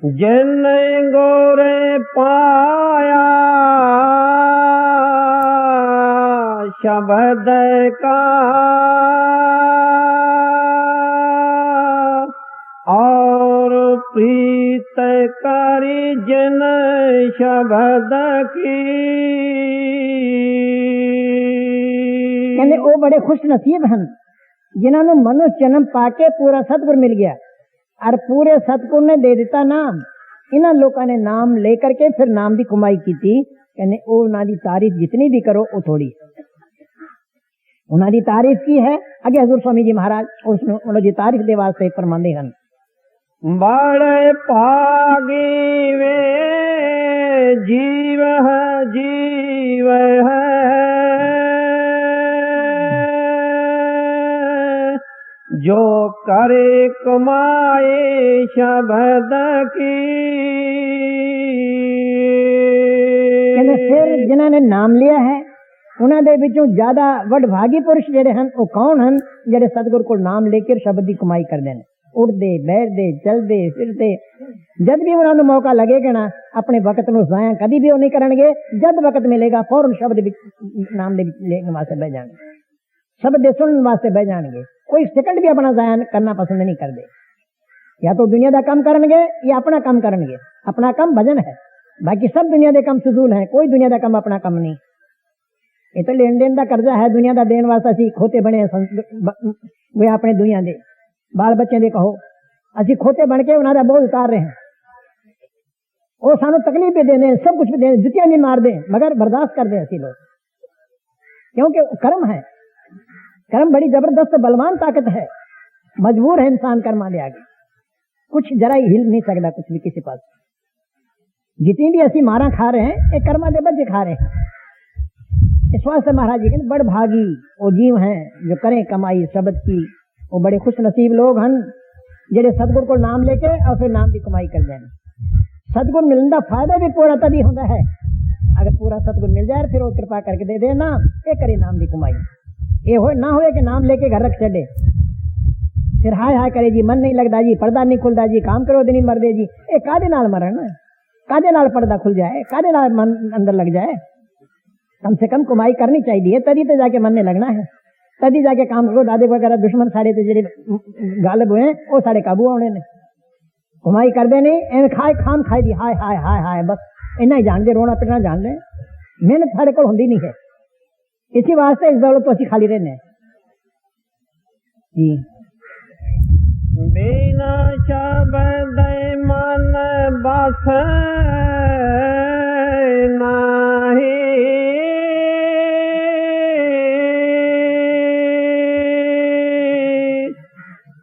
जिन गोरे पाया शब्द का और प्रीत करी जिन शब्द की। कहने वो बड़े खुश नसीब हैं जिन्होंने मनुष्य जन्म पाके पूरा सतगुर मिल गया और पूरे सतगुर ने दे दिता नाम। इन्होंने लोगों ने नाम लेकर के फिर नाम की कमाई की थी। कहने वो उन्होंने तारीफ जितनी भी करो वो थोड़ी। उन्होंने तारीफ की है अगे हजूर स्वामी जी महाराज उसने तारीफ दे वास्ते फरमाते हैं बड़े भागी वे जीव है जीव है, जो करे कमाए शब्द की। फिर जिन्होंने नाम लिया है उन्होंने विचों ज्यादा वडभागी पुरुष जेडे हैं वो कौन हैं? जेडे सतगुरु को नाम लेकर शब्द की कमाई करते हैं, उड़ते बैठते चलते फिरते, जब भी उन्होंने मौका लगेगा ना अपने वक्त में जाया कभी भी वो नहीं करेंगे। जब वक्त मिलेगा फौरन शब्द नाम लेने वास्ते बह जाएंगे, शब्द सुनने वास्ते बह जाएंगे। कोई सेकंड भी अपना जाया करना पसंद नहीं करते। या तो दुनिया का काम करेंगे या अपना काम करेंगे। अपना काम भजन है, बाकी सब दुनिया के काम फजूल है। कोई दुनिया का काम अपना काम नहीं। ये तो लेन देन का कर्जा है दुनिया का देन वास्ते असी खोते बने वे अपने दुनिया के बाल बच्चे दे कहो असी खोते बन के उन्होंने बोझ उतार रहे हैं। वो सानू तकलीफ भी देने सब कुछ भी देने जुतियां भी मार दें मगर बर्दाश्त कर दें असी लोग, क्योंकि कर्म है। कर्म बड़ी जबरदस्त बलवान ताकत है। मजबूर है इंसान कर्मा दे आगे, कुछ जरा ही हिल नहीं सकता कुछ भी किसी पास। जितनी भी असी मारा खा रहे हैं एक कर्मा दे बच्चे खा रहे हैं। इस वास्ते महाराज जी कहते बड़ भागी वो जीव हैं जो करें कमाई शब्द की। वो बड़े खुश नसीब लोग हैं जेडे सतगुरु को नाम लेके और फिर नाम की कमाई कर दें। सतगुरु मिलने का फायदा भी पूरा तभी होता है अगर पूरा सतगुरु मिल जाए, फिर वो कृपा करके दे दे नाम, ये करे नाम की कमाई। ये हो ना हो कि नाम लेके घर रख चले फिर हाय हाय करे जी मन नहीं लगता जी, पर्दा नहीं खुलता जी, काम करो दिन मरदे जी। ये कादे नाल मरन, कादे नाल पर्दा खुल जाए, कादे नाल मन अंदर लग जाए। कम से कम कमाई करनी चाहिए तभी तो जाके मन ने लगना है, तभी जाके काम करो। दादे वगैरह दुश्मन सारे तो जेडे गालिब हुए वो सारे काबू आने ने। कमाई कर दे नहीं एवं खाए खाम खाई दी हाय हाय हाय हाय, बस इन्ना ही जान दे, रोना पिटना जान दे। मेहनत सारे को होंदी नहीं है, इसी वास्ते इस दौलत तो असी खाली रहने जी। बिना शब्द मन बस नाही,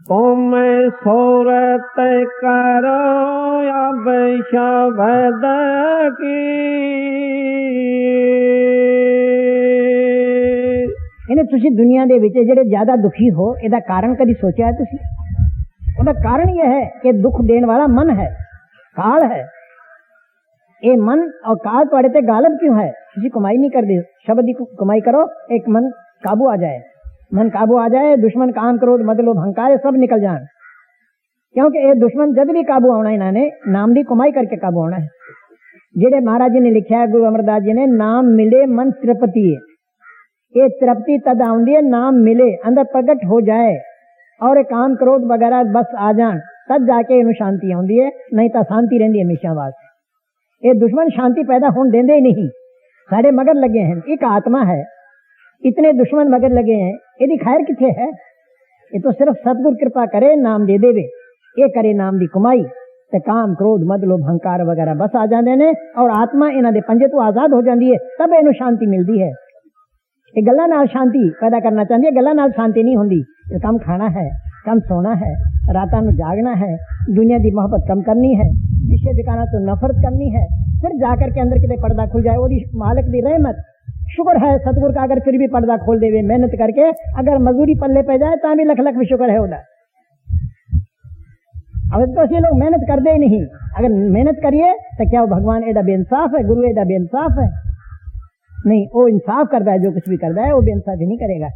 तुम सूरत करो अब शब्द की। इन्हें तुसी दुनिया दे विच जेडे ज्यादा दुखी हो इहदा कारण कदी सोचा है तुसी? उसका कारण यह है कि दुख देने वाला मन है, काल है। ये मन और काल तुहाडे ते गालिब क्यों है? तुसी कमाई नहीं करदे, शब्द की कमाई करो, एक मन काबू आ जाए। मन काबू आ जाए, दुश्मन काम क्रोध मतलब अहंकार सब निकल जाए। क्योंकि ये दुश्मन जब भी काबू आना इन्होंने नाम की कमाई करके काबू आना है। जेडे महाराज जी ने लिखा है गुरु अमरदास जी ने, नाम मिले मन तृप्ति। ये तृप्ति तद आउंदी है नाम मिले, अंदर प्रगट हो जाए और काम क्रोध वगैरह बस आ जान, तब जाके इन्हें शांति आउंदी है, नहीं तो शांति रहिंदी हमेशा वास्ते। ये दुश्मन शांति पैदा होने देंदे ही नहीं, सारे मगर लगे हैं। एक आत्मा है, इतने दुश्मन मगर लगे हैं, यदि खैर किथे है? ये तो सिर्फ सतगुरु कृपा करे, नाम दे देवे, ये करे नाम की कमाई, ते काम क्रोध मद लोभ अहंकार वगैरह बस आ जाते हैं और आत्मा इन्हां दे पंजे तो आजाद हो जाती है, तब इन्हें शांति मिलती है। ये गल्लां नाल शांति पैदा करना चाहती है, गल्लां नाल शांति नहीं होंदी। कम खाना है, कम सोना है, रातां नूं जागना है, दुनिया की मोहब्बत कम करनी है, विषय विकारां तो नफरत करनी है, फिर जाकर के अंदर किते पर्दा खुल जाए। ओदी मालिक दी रहमत शुक्र है सतगुरु का, अगर फिर भी पर्दा खोल देवे मेहनत करके, अगर मजदूरी पल्ले पे जाए ता भी लख लख भी शुक्र है उदा। अब तो ये लोग मेहनत करते ही नहीं। अगर मेहनत करिए तो क्या वो भगवान एडा बेइंसाफ है, गुरु एडा बेइंसाफ है? नहीं, वो इंसाफ करता है, जो कुछ भी करता है वो बेइंसाफी नहीं करेगा।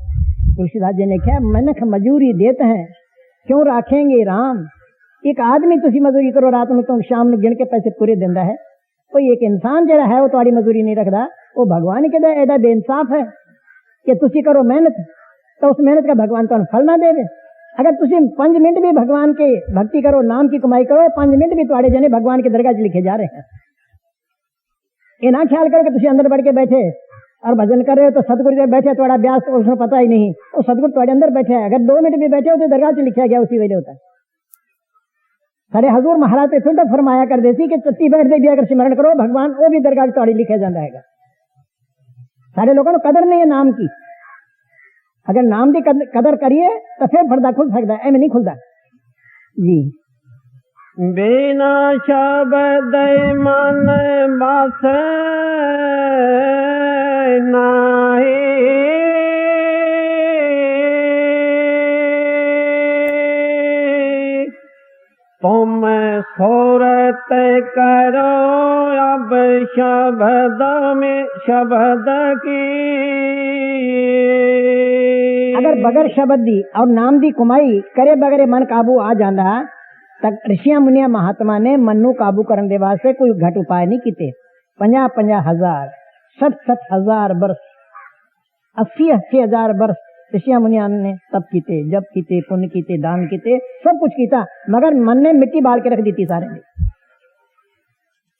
तुलसीदास जी ने क्या मनख मजूरी देते हैं क्यों राखेंगे राम। एक आदमी तुसी मजूरी करो रात में तो शाम में गिन के पैसे पूरे देता है, कोई एक इंसान जरा है वो तुम्हारी मजूरी नहीं रखता, वो भगवान के एडा बेइंसाफ है कि तुसी करो मेहनत तो उस मेहनत का भगवान तो फल ना देवे। अगर तुसी 5 मिनट भी भगवान के भक्ति करो, नाम की कमाई करो, 5 मिनट भी तुम्हारे जने भगवान के दरगाह लिखे जा रहे हैं। ये ना ख्याल करो कि तुसी अंदर बढ़ के बैठे और भजन कर रहे हो तो सतगुरु जब बैठे थोड़ा ब्यास तो उसमें पता ही नहीं, वो सतगुरु तुम्हारे अंदर बैठे है। अगर 2 मिनट भी बैठे हो तो दरगाह से लिखा गया उसी वेले होता है। सारे हजूर महाराज पे फिर फरमाया कर देती कि चत्ती बैठ दे भी अगर सिमरण करो भगवान वो भी दरगाह तुम्हारी लिखे जाता है। सारे लोगों को कदर नहीं है नाम की। अगर नाम की कदर करिए तो फिर पर्दा खुल सकता है, एम नहीं खुलता जी। बिना शब्द मन बासे नाहि तुम सूरत करो अब शब्द में शब्द की। अगर बगैर शब्द दी और नाम दी कुमाई करे बगैर मन काबू आ जांदा तक ऋषिया मुनिया महात्मा ने मन नू काबू करने दे वास्ते कोई घट उपाय नहीं कीते। 50,000 60,000 वर्ष 80,000 वर्ष ऋषिया मुनिया ने तप कीते, जप कीते, पुण्य कीते, दान कीते, सब कुछ कीता, मगर मन ने मिट्टी बाल के रख दी थी सारे ने।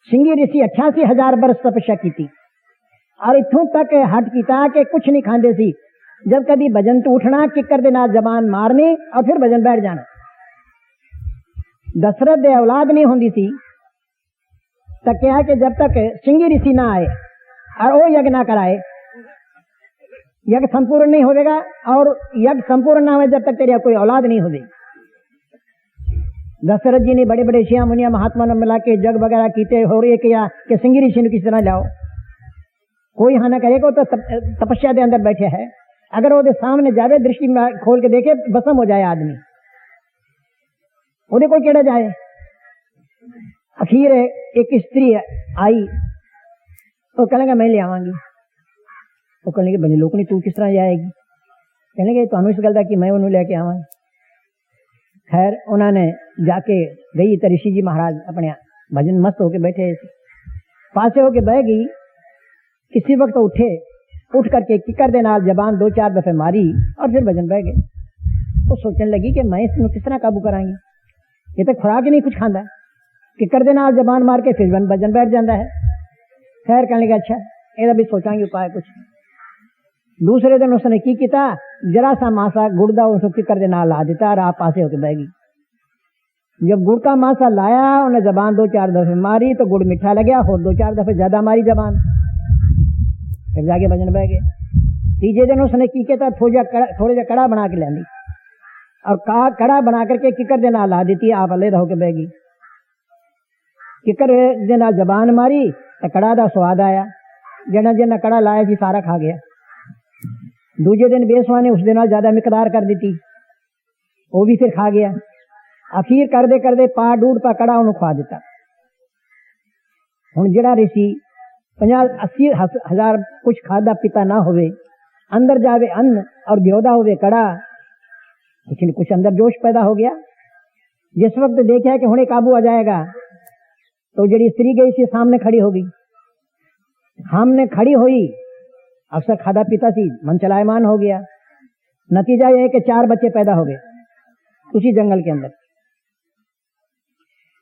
सिंगी ऋषि 88,000 वर्ष तपस्या की थी और इथों तक हट कीता कि कुछ नहीं खाते सी। जब कभी भजन तो उठना किकर दे नाल जबान मारनी और फिर भजन बैठ जाना। दशरथ दे औलाद नहीं होंदी थी तो क्या कि जब तक सिंगी ऋषि ना आए और वो यज्ञ ना कराए, यज्ञ संपूर्ण नहीं होगा और यज्ञ संपूर्ण ना हो जब तक तेरी कोई औलाद नहीं होगी। दशरथ जी ने बड़े बड़े ऋषि मुनिया महात्मा ने मिला के जग वगैरह कीते हो रहे किया कि सिंगी ऋषि किसी तरह लाओ। कोई हाँ ना करेगा तो तपस्या के अंदर बैठे है, अगर वो सामने जावे दृष्टि में खोल के देखे भस्म हो जाए आदमी, वो कोई केड़ा जाए। आखिर एक स्त्री आई तो कहने मैं ले आवांगी, वो कहने के बने लोग नहीं तू किस तरह जाएगी, कहने के तो इस गल कि मैं उन्होंने लेके आवांगी। खैर उन्होंने जाके गई तो ऋषि जी महाराज अपने भजन मस्त होके बैठे, पासे होके बह गई। किसी वक्त उठे, उठ करके किकर दे नाल जबान 2-4 दफे मारी और फिर भजन बह गए। तो सोचने लगी कि मैं इसमें किस तरह काबू करांगी, ये तो खुराक ही नहीं कुछ खांदा, किकर दे नाल जबान मार के फिर भजन बैठ जाता है। खैर कहने लगा अच्छा ये भी सोचांगे उपाय कुछ। दूसरे दिन उसने की किया, जरा सा मासा गुड़ का उसको किकर दे नाल ला दिता और आप पासे होके बह गई। जब गुड़ का मासा लाया उन्हें जबान 2-4 दफे मारी तो गुड़ मीठा लग गया, और 2-4 दफे ज्यादा मारी जबान, फिर जाके भजन बह गए। तीजे दिन उसने की किया, थोड़े जा कड़ा बना के ला ली और कड़ा बना करके किकर दे नाल ला दी, आप अलग होके बह गई। किकर दे नाल जबान मारी तो कड़ा का स्वाद आया, जना जना कड़ा लाया सी सारा खा गया। दूजे दिन बेसवा ने उस दिन ज्यादा मिकदार कर दी थी, वो भी फिर खा गया। आखिर कर दे पा डूढ़ पा कड़ा उन्होंने खा दिता। हुण जिहड़ा ऋषि 50-80,000 कुछ खादा पीता ना होवे, अंदर जावे अन्न और ब्योदा होवे कड़ा, कुछ न कुछ अंदर जोश पैदा हो गया। जिस वक्त देखा कि हुणे काबू आ जाएगा तो जड़ी स्त्री गई सी सामने खड़ी हो गई। सामने खड़ी हुई, अक्सर खादा पीता सी, मन चलायमान हो गया। नतीजा यह है कि 4 बच्चे पैदा हो गए उसी जंगल के अंदर।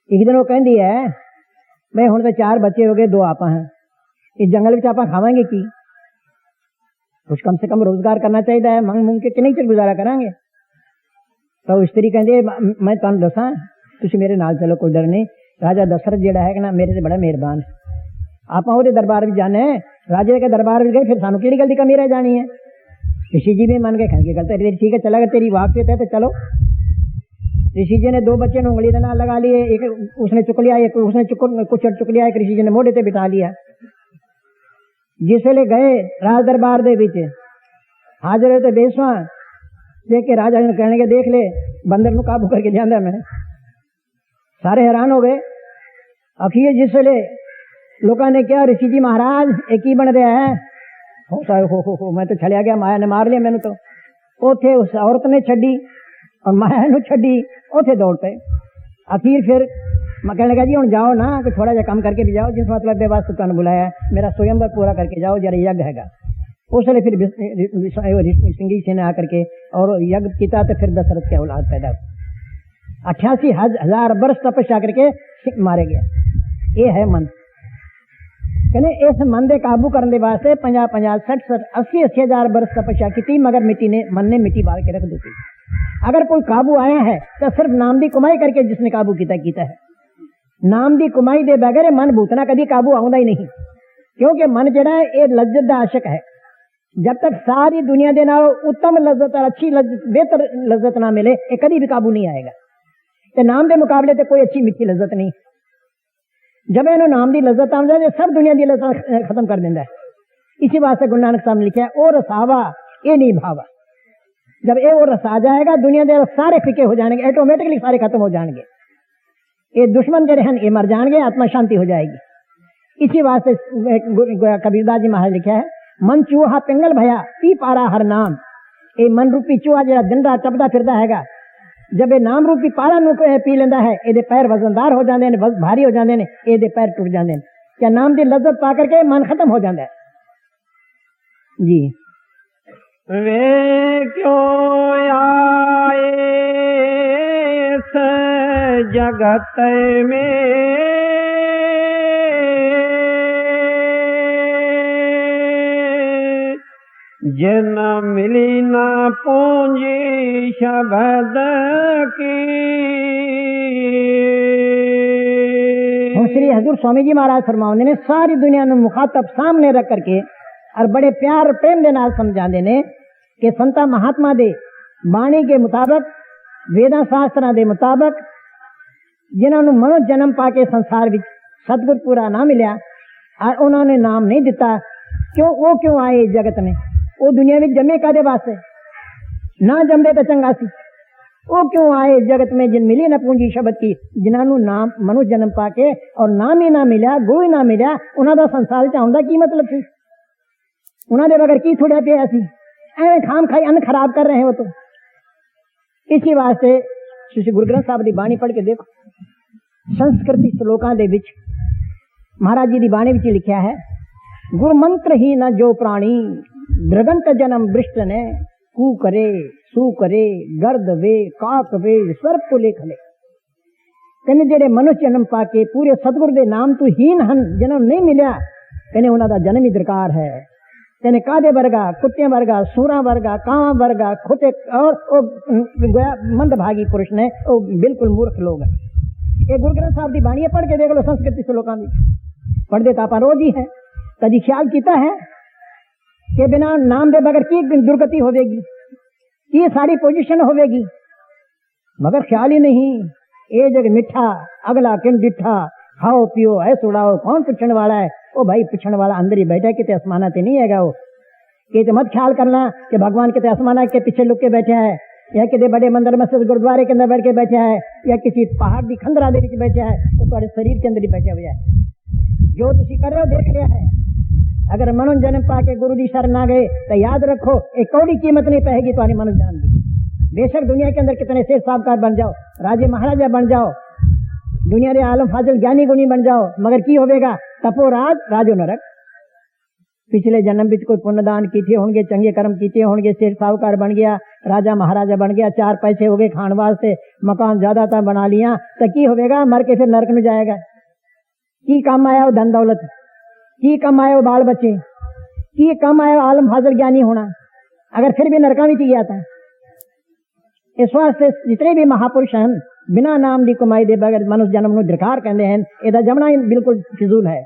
एक दिन वो कहती है मैं हुण तो 4 बच्चे हो गए, 2 आपा हैं, इस जंगल में आपा खावेंगे की, कुछ कम से कम रोजगार करना चाहिए है, मंग मुंग के कितने चिर गुजारा करांगे। तो स्त्री कहती मैं तुम दसा तुम मेरे नाल चलो, कोई डर नहीं। राजा दशरथ जेड़ा है ना मेरे से बड़ा मेहरबान है, आप वो दरबार भी जाने, राजे के दरबार भी गए, फिर सानू केड़ी गल दी कमी रह जानी है। ऋषि जी भी मन के कहेंगे गलत, ठीक है चला गया, तेरी वाकफियत है तो चलो। ऋषि जी ने 2 बच्चे उंगली नाल लगा लिए, एक उसने चुक लिया, एक उसने कुछ चुक लिया, एक ऋषि जी ने मोढ़े ते बिठा लिया। जिसले गए राज दरबार दे विच हाजिर होते बेसवा देख के राजा ने कहने के देख ले बंदर नू काबू करके लिया मैं। सारे हैरान हो गए। आखिर जिसले लोगों ने क्या ऋषि जी महाराज एक ही बन रहा है, हो मैं तो छलिया गया, माया ने मार लिया मैंने। तो उथे उस औरत ने छड़ी और माया ने छड़ी, उथे दौड़ पे। आखिर फिर मैं कहने लगा जी हम जाओ ना, कि थोड़ा जा काम करके भी जाओ, जिस मतलब के वास्ते तुम बुलाया, मेरा स्वयंवर पूरा करके जाओ, जरा यज्ञ हैगा। उसने फिर सिंगी से ने आकर के और यज्ञ किया, तो फिर दशरथ के औलाद पैदा हुई। 88,000 वर्ष तपस्या करके मारे गया। ये है मन। कहने इस मन के काबू करने वास्ते 50-50, 60-60, 80,000 वर्ष तपस्या की, मगर मन ने मिट्टी बाल के रख दी थी। अगर कोई काबू आया है तो सिर्फ नाम की कमाई करके जिसने काबू किया है। नाम की कमाई दे बगैर मन भूतना कभी काबू आउंदा ही नहीं, क्योंकि मन जड़ा है ये लज्जत का आशक है। जब तक सारी दुनिया के नाल उत्तम लज्जत और अच्छी लज्जत, बेहतर लज्जत ना मिले, ये कभी भी काबू नहीं आएगा। ते नाम के मुकाबले ते कोई अच्छी मीठी लज्जत नहीं। जब इन्हों नाम की लज्जत आ जाए सब दुनिया की लज्जत खत्म कर देंदा है। इसी वास्ते गुरु नानक साहब ने लिखा है ओ रसावा ये नहीं भावा। जब ये वो रस आ जाएगा दुनिया के सारे फिके हो जाएंगे, ऑटोमेटिकली सारे खत्म हो जाएंगे। ये दुश्मन जड़े हैं ये मर जाएंगे, आत्मा शांति हो जाएगी। इसी वास्ते कबीरदास जी महाराज लिखा है मन चूहा पिंगल भया पी पारा हर नाम। ये मन रूपी चूहा जरा डंडा टपदा फिरदा हैगा, जब ये नाम रूपी पारा नू पी लेंदा है ये पैर वजनदार हो जाते हैं, भारी हो जाते हैं, ये पैर टुट जाते हैं। क्या नाम की लज्जत पा करके मन खत्म हो जाता है जी। वे क्यों आए इस जगत में जिन मिली ना पूंजी शब्द की। श्री हजूर स्वामी जी महाराज फरमाते ने सारी दुनिया में मुखातब सामने रख करके और बड़े प्यार प्रेम के नाल समझाते ने कि संता महात्मा दे बाणी के मुताबिक वेदा शास्त्रा के मुताबिक जिन्होंने मनो जन्म पाके संसार विच सतगुर पूरा ना मिलिया और उन्होंने नाम नहीं दिता, क्यों वो क्यों आए जगत में? वो दुनिया में जमे कादे वास्ते? ना जमदे तो चंगा सी। वो क्यों आए जगत में जिन मिली न पूंजी शब्द की, जिन्होंने नाम मनु जन्म पाके और नाम ही ना मिलिया, गुरु ही ना मिलिया, उन्होंने संसार च आउंदा की मतलब सी? उन्होंने बगैर की थोड़ा पिया सी? एवं खाम खाई अन्न खराब कर रहे हैं वो तो। इसी वास्ते श्री गुरु ग्रंथ साहब की बाणी पढ़ के देखो, संस्कृति श्लोकां दे विच महाराज जी की बाणी विच लिखा है गुरु मंत्र ही न जो प्राणी दृगंत जन्म वृष्ट ने कू करे सू करे गर्द वे काक वे सर्प को लेख ले। कहने जेड़े मनुष्य जन्म पाके पूरे सतगुरु दे नाम तो हीन हन, जिन्होंने नहीं मिलिया, कहने उन्हों का जन्म ही दरकार है। कहने कादे वर्गा, कुत्ते वर्गा, सूरा वर्गा, कांव वर्गा, खोटे और मंदभागी पुरुष ने वो बिल्कुल मूर्ख लोग हैं। ये गुरु ग्रंथ साहब की बाणी पढ़ के देख लो, संस्कृति श्लोकां दी पढ़ दे तो आप रोज ही है। कभी ख्याल किया है कि बिना नाम दे बगैर की दुर्गति होगी, की सारी पोजीशन होगी? मगर ख्याल ही नहीं। ये जग मिठा अगला किन डिठा, खाओ पियो ऐ उड़ाओ, कौन पूछने वाला है? ओ भाई पूछने वाला अंदर ही बैठा, कितने आसमाना ते नहीं है वो। कि मत ख्याल करना कि भगवान कितने आसमाना के पीछे लुक के बैठे है, या किसी बड़े मंदिर मस्जिद गुरुद्वारे के अंदर बैठ के बैठा है, या किसी पहाड़ की खंदरा दे विच बैठा है, तो तुम्हारे शरीर के अंदर ही बैठा हुआ है। जो तुम कर रहे हो देख रहा है। अगर मनु जन्म पाके गुरु की शरण आ गए तो याद रखो एक कौड़ी कीमत नहीं पड़ेगी तुम्हारी मनु जान की। बेशक दुनिया के अंदर कितने शेर साहबकार बन जाओ, राजे महाराजा बन जाओ, दुनिया के आलम फाजिल ज्ञानी गुणी बन जाओ, मगर की होगा? तपो राज राजो नरक। पिछले जन्म विच कोई पुण्यदान किए होंगे, चंगे कर्म किए होंगे, शेर साहूकार बन गया, राजा महाराजा बन गया, चार पैसे हो गए खान वास्ते, मकान ज्यादातर बना लिया, तो की होगा? मर के फिर नरक में जाएगा। की काम आया वो धन दौलत, की कम आए वो बाल बच्चे, की कम आए आलम हाजिर ज्ञानी होना, अगर फिर भी नरका में चाहिए आता है। इस वास्ते जितने भी महापुरुष हैं बिना नाम की कमाई दे बगैर मनुष्य जन्म को दरकार कहते हैं, यदा जमना बिल्कुल फिजूल है।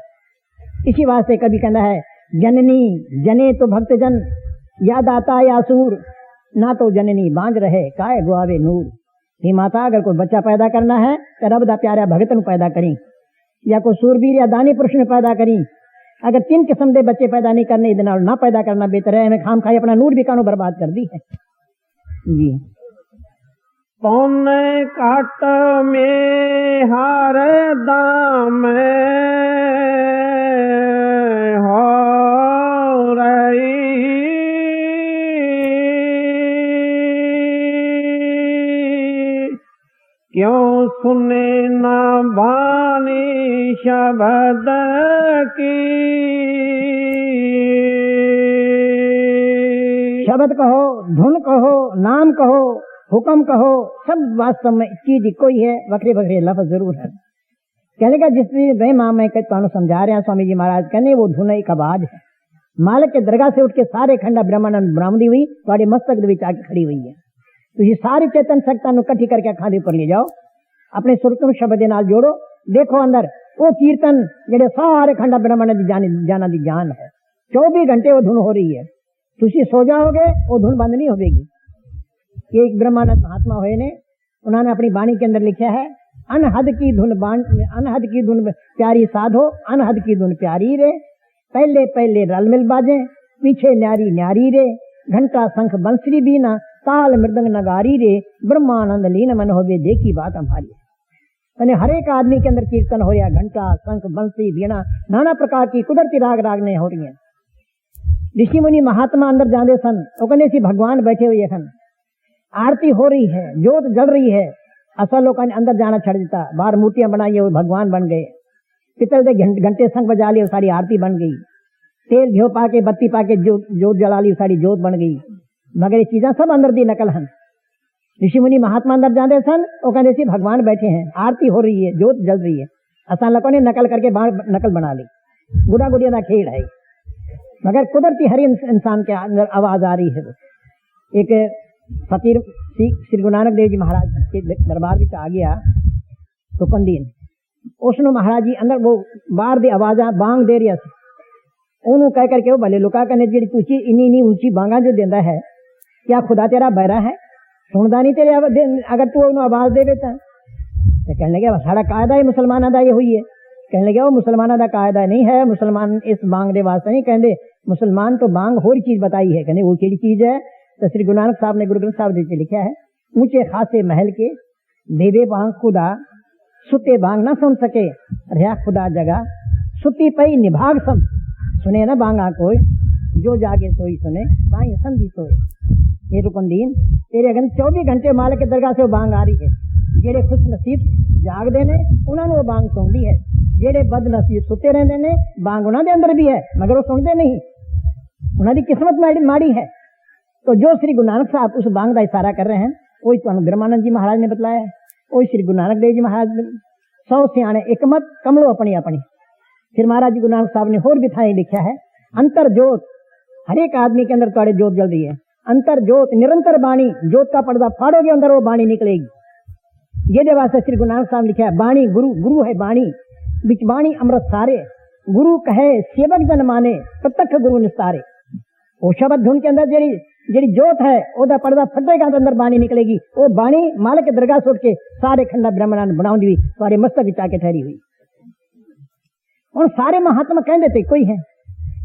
इसी वास्ते कभी कहना है जननी जने तो भक्त जन या दाता या सूर, ना तो जननी बांझ रहे काय गुआवे नूर। ही माता अगर कोई बच्चा पैदा करना है तो रब दा प्यारा भगत न पैदा करी, या कोई सूरबीर या दानी पुरुष ने पैदा करी। अगर 3 किस्म के बच्चे पैदा नहीं करने ना पैदा करना बेहतर है। हमें खाम खाई अपना नूर भी कानू बर्बाद कर दी है जी। पौन काट में हर दाम हो रही, क्यों सुने ना बानी शब्द की। शब्द कहो, धुन कहो, नाम कहो, हुक्म कहो, सब वास्तव में चीज कोई है, वक्रे वक्रे लफ्ज जरूर है। कहने का जिस वे माँ मैं तुहानू समझा रहे हैं स्वामी जी महाराज कहने वो धुन एक आवाज है। मालिक के दरगाह से उठ के सारे खंडा ब्रह्मांड बरामदी हुई थोड़े मस्तक दे विच आके खड़ी हुई है। तुसी सारी चेतन शक्तां नू इकट्ठी करके अखां दे उपर ले जाओ, अपने सुरतन शब्द दे नाल जोड़ो, देखो अंदर वो कीर्तन जेडे सारे खंडा ब्रह्मांड दी जाना दी जान है। 24 घंटे वो धुन हो रही है। तुसी सो जाओगे वो धुन बंद नहीं होगी। एक ब्रह्मानंद महात्मा हुए ने उन्होंने अपनी वाणी के अंदर लिखा है, अनहद की धुन प्यारी साधो, अनहद की धुन प्यारी रे, पहले पहले रल मिल बाजे, पीछे न्यारी न्यारी रे, घंटा शंख बंसरी बीना, ताल मृदंग नगारी रे, ब्रह्मानंद लीन मन होवे देखी बात हमारी। यानी हर एक आदमी के अंदर कीर्तन हो रहा, घंटा शंख बंसी वीणा नाना प्रकार की कुदरती राग ने हो रही है। ऋषि मुनि महात्मा अंदर जाते सन, वो कहते सी भगवान बैठे हुए सन, आरती हो रही है, जोत जल रही है, असल लोग अंदर जाना छड़ देता, बाहर मूर्तियां बनाई वो भगवान बन गए, पितल के घंटे शंख बजा लिए सारी आरती बन गई, तेल घ्यो पाके बत्ती पाके जोत जला ली सारी जोत बन गई, मगर ये चीजें सब अंदर दी नकल हैं। ऋषि मुनि महात्मा अंदर जाते सन, वो कहते सी भगवान बैठे हैं, आरती हो रही है, जोत जल रही है, असल लोगों ने नकल करके नकल बना ली, गुड़ा गुड़िया का खेल है, मगर कुदरती हर इंसान के अंदर आवाज आ रही है। एक फकीर श्री गुरु नानक देव जी महाराज के दरबार में आ गया टुकनदीन, उसने महाराज जी अंदर वो बाहर दी आवाजा बांग दे रही, उन्होंने कह करके वो भले लुका करने जी ऊंची इन्नी ऊंची बांगा जो देता है, क्या खुदा तेरा बहरा है, सुनता नहीं तेरे अगर तू आवाज दे देता। तो कहने लगे साड़ा कायदा है मुसलमाना का ये हुई है। कहने लगे वो मुसलमाना का कायदा नहीं है, मुसलमान इस बांग दे वास्ते नहीं कहते, मुसलमान तो बांग होर चीज बताई है। कहने वो केड़ी चीज है? तो श्री गुरु नानक साहब ने गुरु ग्रंथ साहब जी लिखा है, ऊंचे खासे महल के देवे बांग खुदा, सुते बांग ना सुन सके, रहा खुदा जगह, सुती पई निभाग सब, सुने ना बांगा कोई, जो जागे सोई सुने, साई संधी सोई। ये रुकनदीन तेरे अगन 24 घंटे मालिक के दरगाह से वो बांग आ रही है, जेड़े खुश नसीब जाग देने उन्होंने वो बांग सुन ली है, जेड़े बद नसीब सुते रहते ने बांग उन्होंने अंदर भी है मगर वो सुनते नहीं, उन्होंने किस्मत माड़ी है। तो जो श्री गुरु नानक साहब उस बांग का इशारा कर रहे हैं, वही तो ब्रह्मानंद जी महाराज ने बतलाया है, वही श्री गुरु नानक देव जी महाराज ने 100 सियाने एक मत कमलो अपनी अपनी। फिर महाराज जी गुरु नानक साहब ने होर भी था लिखा है, अंतर जोत, हर एक आदमी के अंदर तुम्हारे जोत जल रही है, अंतर जोत निरंतर बाणी, जोत का पर्दा फाड़ोगे अंदर वो बाणी निकलेगी। ये वास्ते श्री गुरु नानक साहब लिखा है, बाणी गुरु, गुरु है बाणी, बिच बाणी अमृत सारे, गुरु कहे सेवक जन माने, प्रत्यक्ष गुरु निस्तारे। वो शब्द धुन के अंदर जेड़ी जोत है ओदा पर्दा फटेगा तो अंदर बाणी निकलेगी, वो बाणी मालिक के दरगाह से उठ के सारे खंडा ब्रह्मांड बनाउंदी हुई सारे मस्तक विच आके ठहरी हुई। और सारे महात्मा कहते थे कोई है,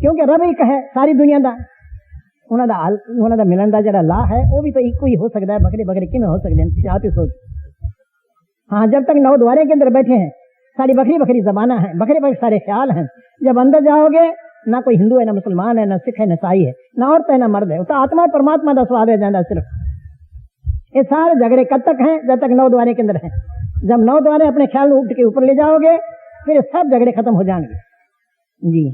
क्योंकि रब ही कहे सारी दुनिया का उन्होंने दा मिलन का जरा ला है वो भी तो इको ही हो सकता है, बकरे बकरे किमें हो सकते हैं आप ही सोच। हाँ, जब तक 9 द्वारे के अंदर बैठे हैं सारी बकरी बकरी जबाना है, बकरे बकरे सारे ख्याल हैं, जब अंदर जाओगे ना कोई हिंदू है, ना मुसलमान है, ना सिख है, ना ईसाई है, ना औरत है, ना मर्द है, तो आत्मा परमात्मा का स्वाद है जाना सिर्फ। ये सारे झगड़े कब तक हैं? जब तक 9 द्वारे के अंदर हैं। जब 9 द्वारे अपने ख्याल उठ के ऊपर ले जाओगे फिर सब झगड़े खत्म हो जाएंगे जी।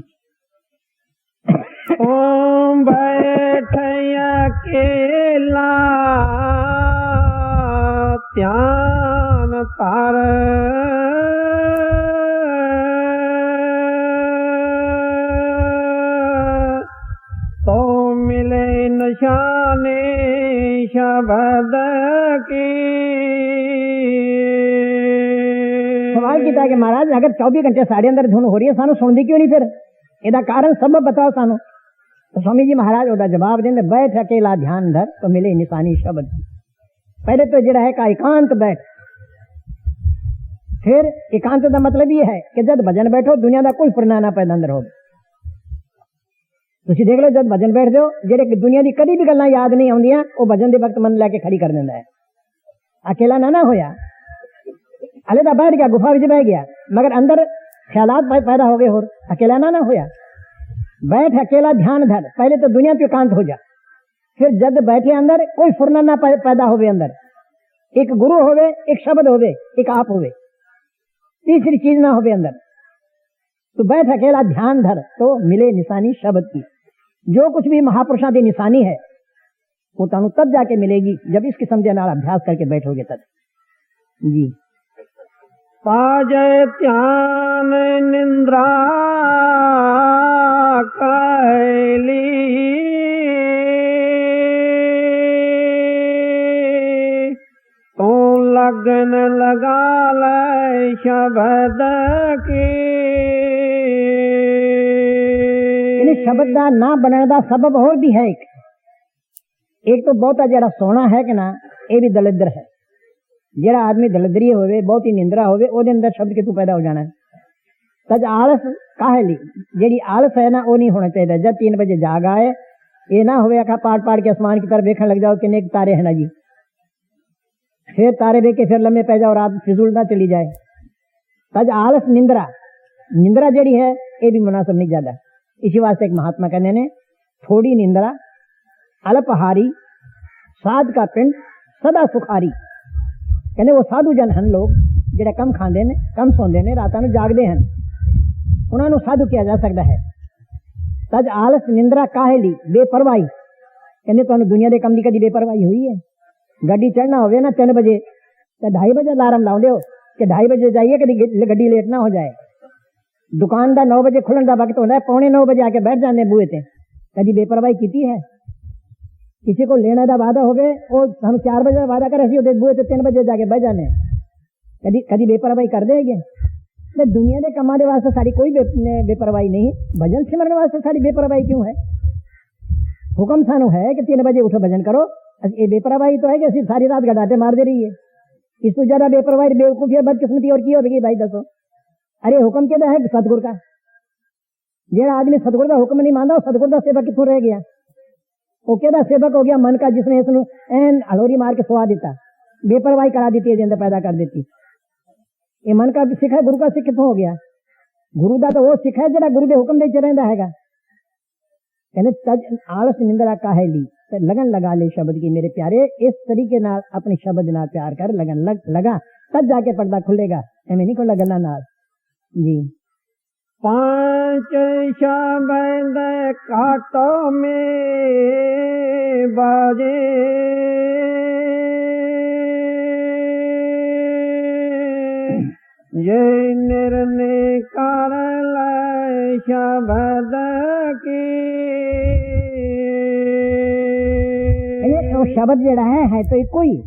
ओम बैठया केला ध्यान तार, तो मिले निशाने शब्द की। सवाल किया कि महाराज अगर 24 घंटे साढ़े अंदर धुन हो रही है सानू सुनती क्यों नहीं? फिर एदा कारण सब बताओ सानू। तो स्वामी जी महाराज ओदा जवाब देंगे, बैठ अकेला ध्यान धर तो मिले निशानी शब्द। पहले तो जरा है का एकांत बैठ, फिर एकांत का मतलब ये है कि जब भजन बैठो दुनिया का कोई फुरना ना पैदा अंदर हो। तुम देख लो जब भजन बैठ जाओ जेड़े दुनिया की कभी भी गल्लां याद नहीं आउंदियां वो भजन के वक्त मन लैके खड़ी कर देंदा है। अकेला ना होया, हले तो बैठ गया गुफा विच बह गया मगर अंदर ख्यालात पैदा हो गए, होर अकेला ना होया। बैठ अकेला ध्यान धर, पहले तो दुनिया पे एकांत हो जा, फिर जब बैठे अंदर कोई फुरना ना पैदा होवे, अंदर एक गुरु होवे, एक शब्द होवे, एक आप होवे, तीसरी चीज ना होवे अंदर। तो बैठ अकेला ध्यान धर तो मिले निशानी शब्द की। जो कुछ भी महापुरुषों की निशानी है वो तुहानू तब जाके मिलेगी जब इस किस्म के नाल अभ्यास करके बैठोगे तब जी। पाजय ध्यान निंद्रा कैली, तो लगन लगा ले शब्द की। शब्द का ना बनने का सबब और भी है। एक तो बहुता जरा सोना है कि ना ये भी दलिद्र है, ਜਿਹੜਾ ਆਦਮੀ ਦਲਦਰੀ ਹੋਵੇ, ਬਹੁਤੀ ਨਿੰਦਰਾ ਹੋਵੇ, ਉਹਦੇ ਅੰਦਰ ਸ਼ਬਦ ਕਿਤੋਂ ਪੈਦਾ ਹੋ ਜਾਣਾ। तज आलस काहे ली, जेड़ी आलस है ना वो नहीं होना चाहिए। जब 3 बजे जाग आए, ये ना होवे आखा पाड़ के आसमान की तरफ देखने लग जाओ कितने तारे हैं ना जी, फिर तारे देख के फिर लम्बे पै जाओ, रात फिजूल ना चली जाए। तज आलस निंद्रा, निंद्रा जेड़ी है ये भी मुनासिब नहीं ज्यादा। इसी वास्ते एक महात्मा कहने ने थोड़ी निंद्रा अल्पहारी साध का पिंड सदा सुखारी। कहने वो साधु जन हैं लोग जेड़ा कम खाते ने, कम सोंदे ने, रातां नूं जागदे हैं, उन्होंने साधु किया जा सकता है। तज आलस निंद्रा काहे ली, बेपरवाही। कहने तुहानूं दुनिया के काम की कदी बेपरवाही हुई है? गड्डी चढ़ना होवे ना 3 बजे तो 2:30 बजे अलार्म लाउंदे हो कि 2:30 बजे जाइए, कदी गड्डी लेट ना हो जाए। दुकान का 9 बजे खुलने का वक्त होता है, 8:45 बजे आके बैठ जाने बूहे ते। कदी बेपरवाही की है? किसी को लेने का वादा हो गए, वो हम 4 बजे वादा करे बूहे ते 3 बजे जाके बैठ जाने। कदी कदी बेपरवाही कर देंगे? दुनिया के कामां दे वास्ते साड़ी कोई बेपरवाही नहीं। भजन सिमरन वास्ते साड़ी बेपरवाही क्यों है? हुक्म सानू है कि 3 बजे उठो भजन करो। ये बेपरवाही तो है कि असि सारी रात गडाटे मारते रहिए। इस तो ज्यादा बेपरवाही बेवकूफी बदकिस्मती और की होगी भाई दसो। अरे हुक्म कहता है सतगुर का, जेड़ा आदमी सतगुर का हुक्म नहीं मानता, सतगुर का सेवक कितों रह गया? वो कहता सेवक हो गया मन का, जिसने इसनू एन हलोरी मार के सुवा दिता, बेपरवाही करा दी, अंदर पैदा कर देती। ये मन का सिख है, गुरु का सिख कितों हो गया? गुरु का तो वो सिख है जेड़ा गुरु के हुक्म दे रहिंदा हैगा। कहने तज आलस निंद्रा काहे ली, तो लगन लगा ले शब्द की मेरे प्यारे। इस तरीके नाल अपने शब्द नाल प्यार कर, लगन लगा, तब जाके पर्दा खुलेगा। एवं नहीं खुला गल्लां नाल जी। 5 शब्द काटो में बाजे, ये निर्णय कर ले शब्द की। शब्द जेड़ा है तो इको ही,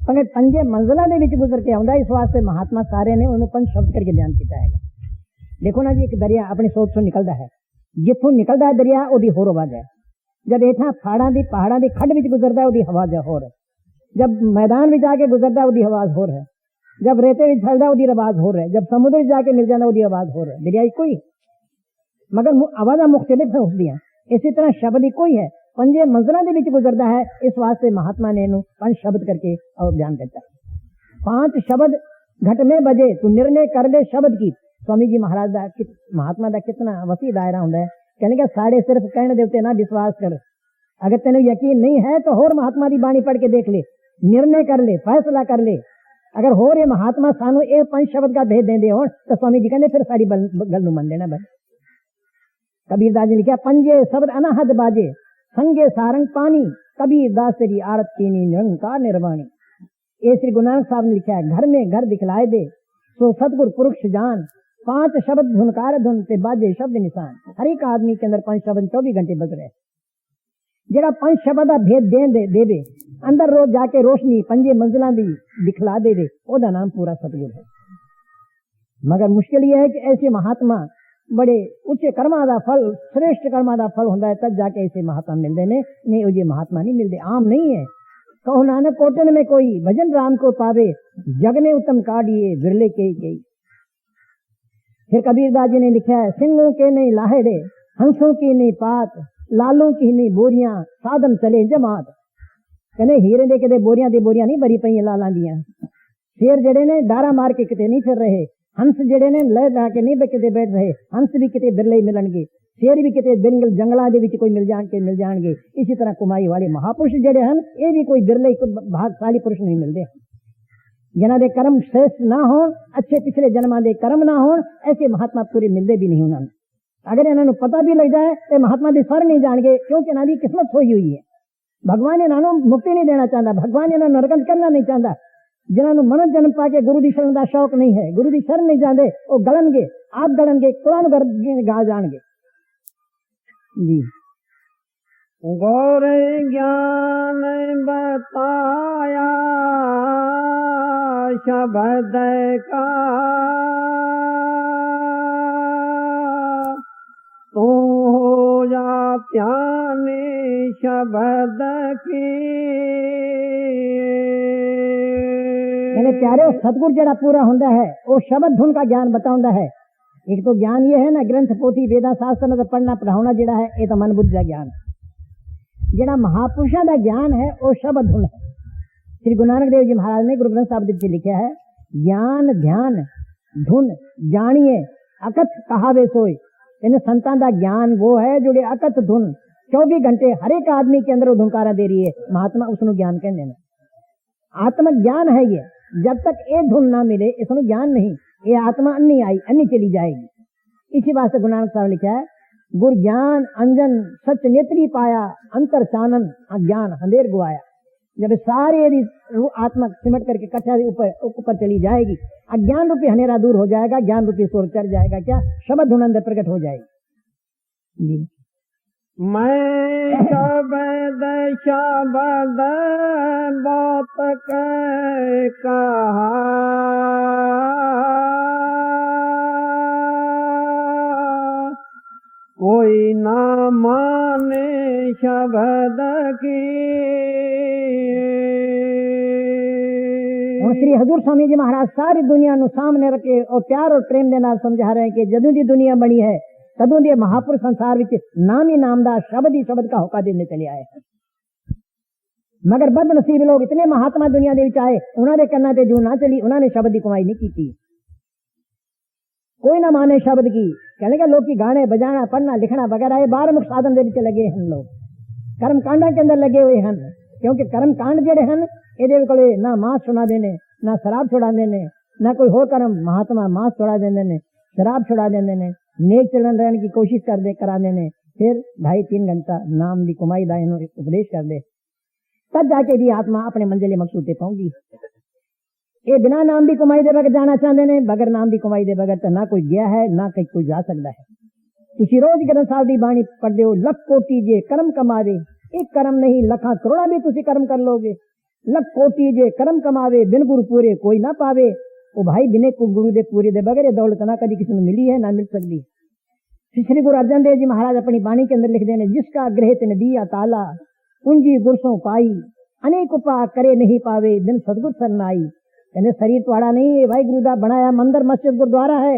पर 5 मंजिलों के विच गुजर के आउंदा। इस वास्ते महात्मा सारे ने उन्होंने 5 शब्द करके बयान किया है। देखो ना जी, एक दरिया अपनी सोच से निकलता है, जिथों निकलता है दरिया ओदी होर आवाज है। जब हेठां पहाड़ां दी खड्ड विच गुजरदा है ओदी आवाज होर है। जब मैदान में जाके गुजरदा है ओदी आवाज होर है। जब रेते में फैलदा ओदी आवाज होर है। जब समुद्र में जाके मिल जाना ओदी आवाज होर है। दरिया इको ही, मगर आवाज़ां मुख्तलिफ है उसदियां। इसी तरह शब्द इको ही है, 5 मंजिलों के बीच गुजरता है। इस वास्ते महात्मा ने इन्हू 5 शब्द करके और बयान करता है। 5 शब्द घट में बजे, तू निर्णय कर ले शब्द की। स्वामी जी महाराज का महात्मा का कितना वसी दायरा होता है। कहने का साढ़े सिर्फ कहने देते ना विश्वास कर। अगर तेन यकीन नहीं है तो होर महात्मा की बाणी पढ़ के देख ले, निर्णय कर ले, फैसला कर ले। अगर होर ये महात्मा सानू ये 5 शब्द का भेद देंदे हो तो स्वामी जी कहने फिर सारी गल मन लेना। बस कबीरदास जी लिखा 5 शब्द अनाहद बाजे, संगे सारंग पानी, कबीर दास तेरी आरत कीनी निरंकार निर्वाणी। ये श्री गुरु नानक साहब ने लिखा है, घर में घर दिखलाए दे सो सतगुर पुरुष जान, 5 शब्द धुनकार धुन से बाजे शब्द निशान। हर एक आदमी के अंदर 5 शब्द 24 घंटे बज रहे। जेड़ा 5 शब्द का भेद देवे अंदर रोज जाके रोशनी 5 मंजिलों की दिखला दे, ओदा नाम पूरा सतगुर है। मगर मुश्किल यह है कि ऐसे महात्मा बड़े उच्चे कर्मा का फल, श्रेष्ठ कर्मा का फल होता है, तब जाके ऐसे महात्मा मिलते ने। नहीं ये महात्मा नहीं मिलते, आम नहीं है। कहो नानक कोटन में कोई भजन राम को पावे, जग में उत्तम काढ़िए विरले के। फिर कबीरदास जी ने लिखा है, सिंहों के नहीं लाहेड़े, हंसों की नहीं पात, लालों की नहीं बोरियां, साधन चले जमात। कहने हीरे दे के बोरियां दी बोरियां नहीं भरी पई लालां दियां। शेर जड़े ने डारा मार के किते नहीं फिर रहे, हंस जड़े ने लह ला के नहीं किते बैठ रहे। हंस भी किते बिरले मिलणगे, शेर भी किते जंगलों के विच कोई मिल जाणगे। इसी तरह कुमाई वाले महापुरुष जड़े हैं ये भी कोई बिरले भागशाली पुरुष नहीं मिलते। जिन्हां दे कर्म श्रेष्ठ ना हो, अच्छे पिछले जन्मां दे कर्म ना हो, ऐसे महात्मा पूरे मिलते भी नहीं उन्होंने। अगर इन्होंने पता भी लग जाए तो महात्मा के सर नहीं जाएंगे, क्योंकि इन्हों की किस्मत सोई हुई है। भगवान इन्होंने मुक्ति नहीं देना चाहता, भगवान इन्होंने नरक करना नहीं चाहता। जिन्होंने मन जन्म पाके गुरु की शरण का शौक नहीं है, गुरु की शरण नहीं जाते, वो गलनगे, आप गलनगे, कुरान गा जाएंगे जी। गौर ज्ञान बताया शब्द का, तो हो जा प्याने शब्द की। मेरे प्यारे सतगुर जरा पूरा होंदा है वो शब्द धुन का ज्ञान बताउंदा है। एक तो ज्ञान ये है ना ग्रंथ पोथी वेदा शास्त्र में पढ़ना पढ़ाना जेड़ा है ये तो मन बुद्धि का ज्ञान है। जेड़ा महापुरुषों का ज्ञान है वो शब्द धुन है। श्री गुरु नानक देव जी महाराज ने गुरु ग्रंथ साहिब जी लिखा है ज्ञान ध्यान धुन जानिए अकथ कहावे सोई। इन संतान का ज्ञान वो है जो अकथ धुन 24 घंटे हर एक आदमी के अंदर वो धुनकारा दे रही है। महात्मा उसको ज्ञान कहते हैं। आत्मक ज्ञान है ये। जब तक ये धुन ना मिले इसको ज्ञान नहीं। ये आत्मा अन्नी आई अन्नी चली जाएगी। इसी वास्ते गुरु नानक साहब लिखा है गुर ज्ञान अंजन सच नेत्री पाया अंतर चानन अज्ञान अंधेर गुआया। जब सारी आत्मा सिमट करके कट्ठा ऊपर चली जाएगी अज्ञान रूपी हनेरा दूर हो जाएगा। ज्ञान रूपी सूर चढ़ जाएगा। क्या शब्द धुन अंदर प्रकट हो जाएगी। जी मैं शब्द शब्द बात कहा कोई ना माने शब्द की। और श्री हजूर स्वामी जी महाराज सारी दुनिया नु सामने रखे और प्यार और प्रेम देना समझा रहे हैं कि जदों दी दुनिया बनी है तदों दी महापुरुष संसार विच नाम ही नाम दा शब्द ही शब्द का होका देने चले आए हैं। मगर बदनसीब लोग इतने महात्मा दुनिया दे विच आए उन्होंने करना ते जो ना चली उन्होंने शब्द की कमाई नहीं की। कोई ना माने शब्द की कहने के लोग की गाने बजाना पढ़ना लिखना वगैरह ये 12 मुख साधन दे विच लगे हैं। लोग कर्म कांडा के अंदर लगे हुए हैं क्योंकि कर्म कांड जेडे हैं ਇਹਦੇ ਕੋਲੇ ना मांस छुड़ा देने ना शराब छुड़ा देने ना कोई होर कर्म। महात्मा मांस छुड़ा देंदे ने शराब छुड़ा देंदे ने नेक चलन रहने की कोशिश करा देने फिर 2.5-3 घंटा नाम की कमाई का इन्होंने उपदेश कर दे तब जाके दी आत्मा अपने मंजिल मकसूद पे पहुंची। ये बिना नाम की कमाई दे बगैर जाना चाहते हैं। बगैर नाम की कमाई दे बगैर तो ना कोई गया है ना कहीं कोई जा सकता है। तुसी रोज ग्रंथ साहिब की बाणी पढ़ते हो लख कोटि जे कर्म कमावे एक कर्म नहीं लखा करोड़ा भी तुसी कर्म कर लोगे। लख कोटि जे कर्म कमावे बिन गुरु पूरे कोई ना पावे। ओ भाई बिने गुरु दे पूरे दे बगैर दौलत ना कभी किसी को मिली है ना मिल सकती। श्री गुरु अर्जन देव जी महाराज अपनी बाणी के अंदर लिख देने जिसका ग्रह तिन दिया ताला पूंजी गुरसों पाई अनेक उपा करे नहीं पावे दिन सदगुर सरनाई। कहने शरीर तुम्हारा नहीं है भाई गुरुदा बनाया मंदिर मस्जिद गुरुद्वारा है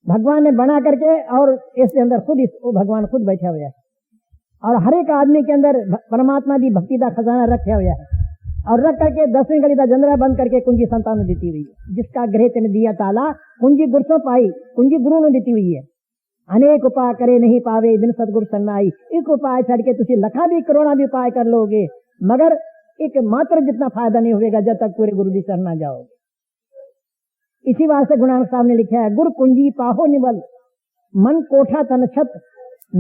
भगवान ने बना करके और इसके अंदर खुद भगवान खुद बैठा हुआ है और हर एक आदमी के अंदर परमात्मा की भक्ति का खजाना रखा हुआ है और रख करके 10वीं गली का जंदरा बंद करके कुंजी संतान ने दी हुई है। जिसका ग्रह तिन दिया ताला कुंजी गुरसों पाई कुंजी गुरु ने दी हुई है। अनेक उपाय करे नहीं पावे बिन सदगुरु सरनाई। एक उपाय छड़ के तुसी लखा भी करोड़ा भी उपाय कर लोगे मगर एक मात्र जितना फायदा नहीं होगा जब तक पूरे गुरु जी शरण जाओगे। इसी वास्ते गुरु नानक साहब ने लिखा है गुरु कुंजी पाहो निवल मन कोठा तन छत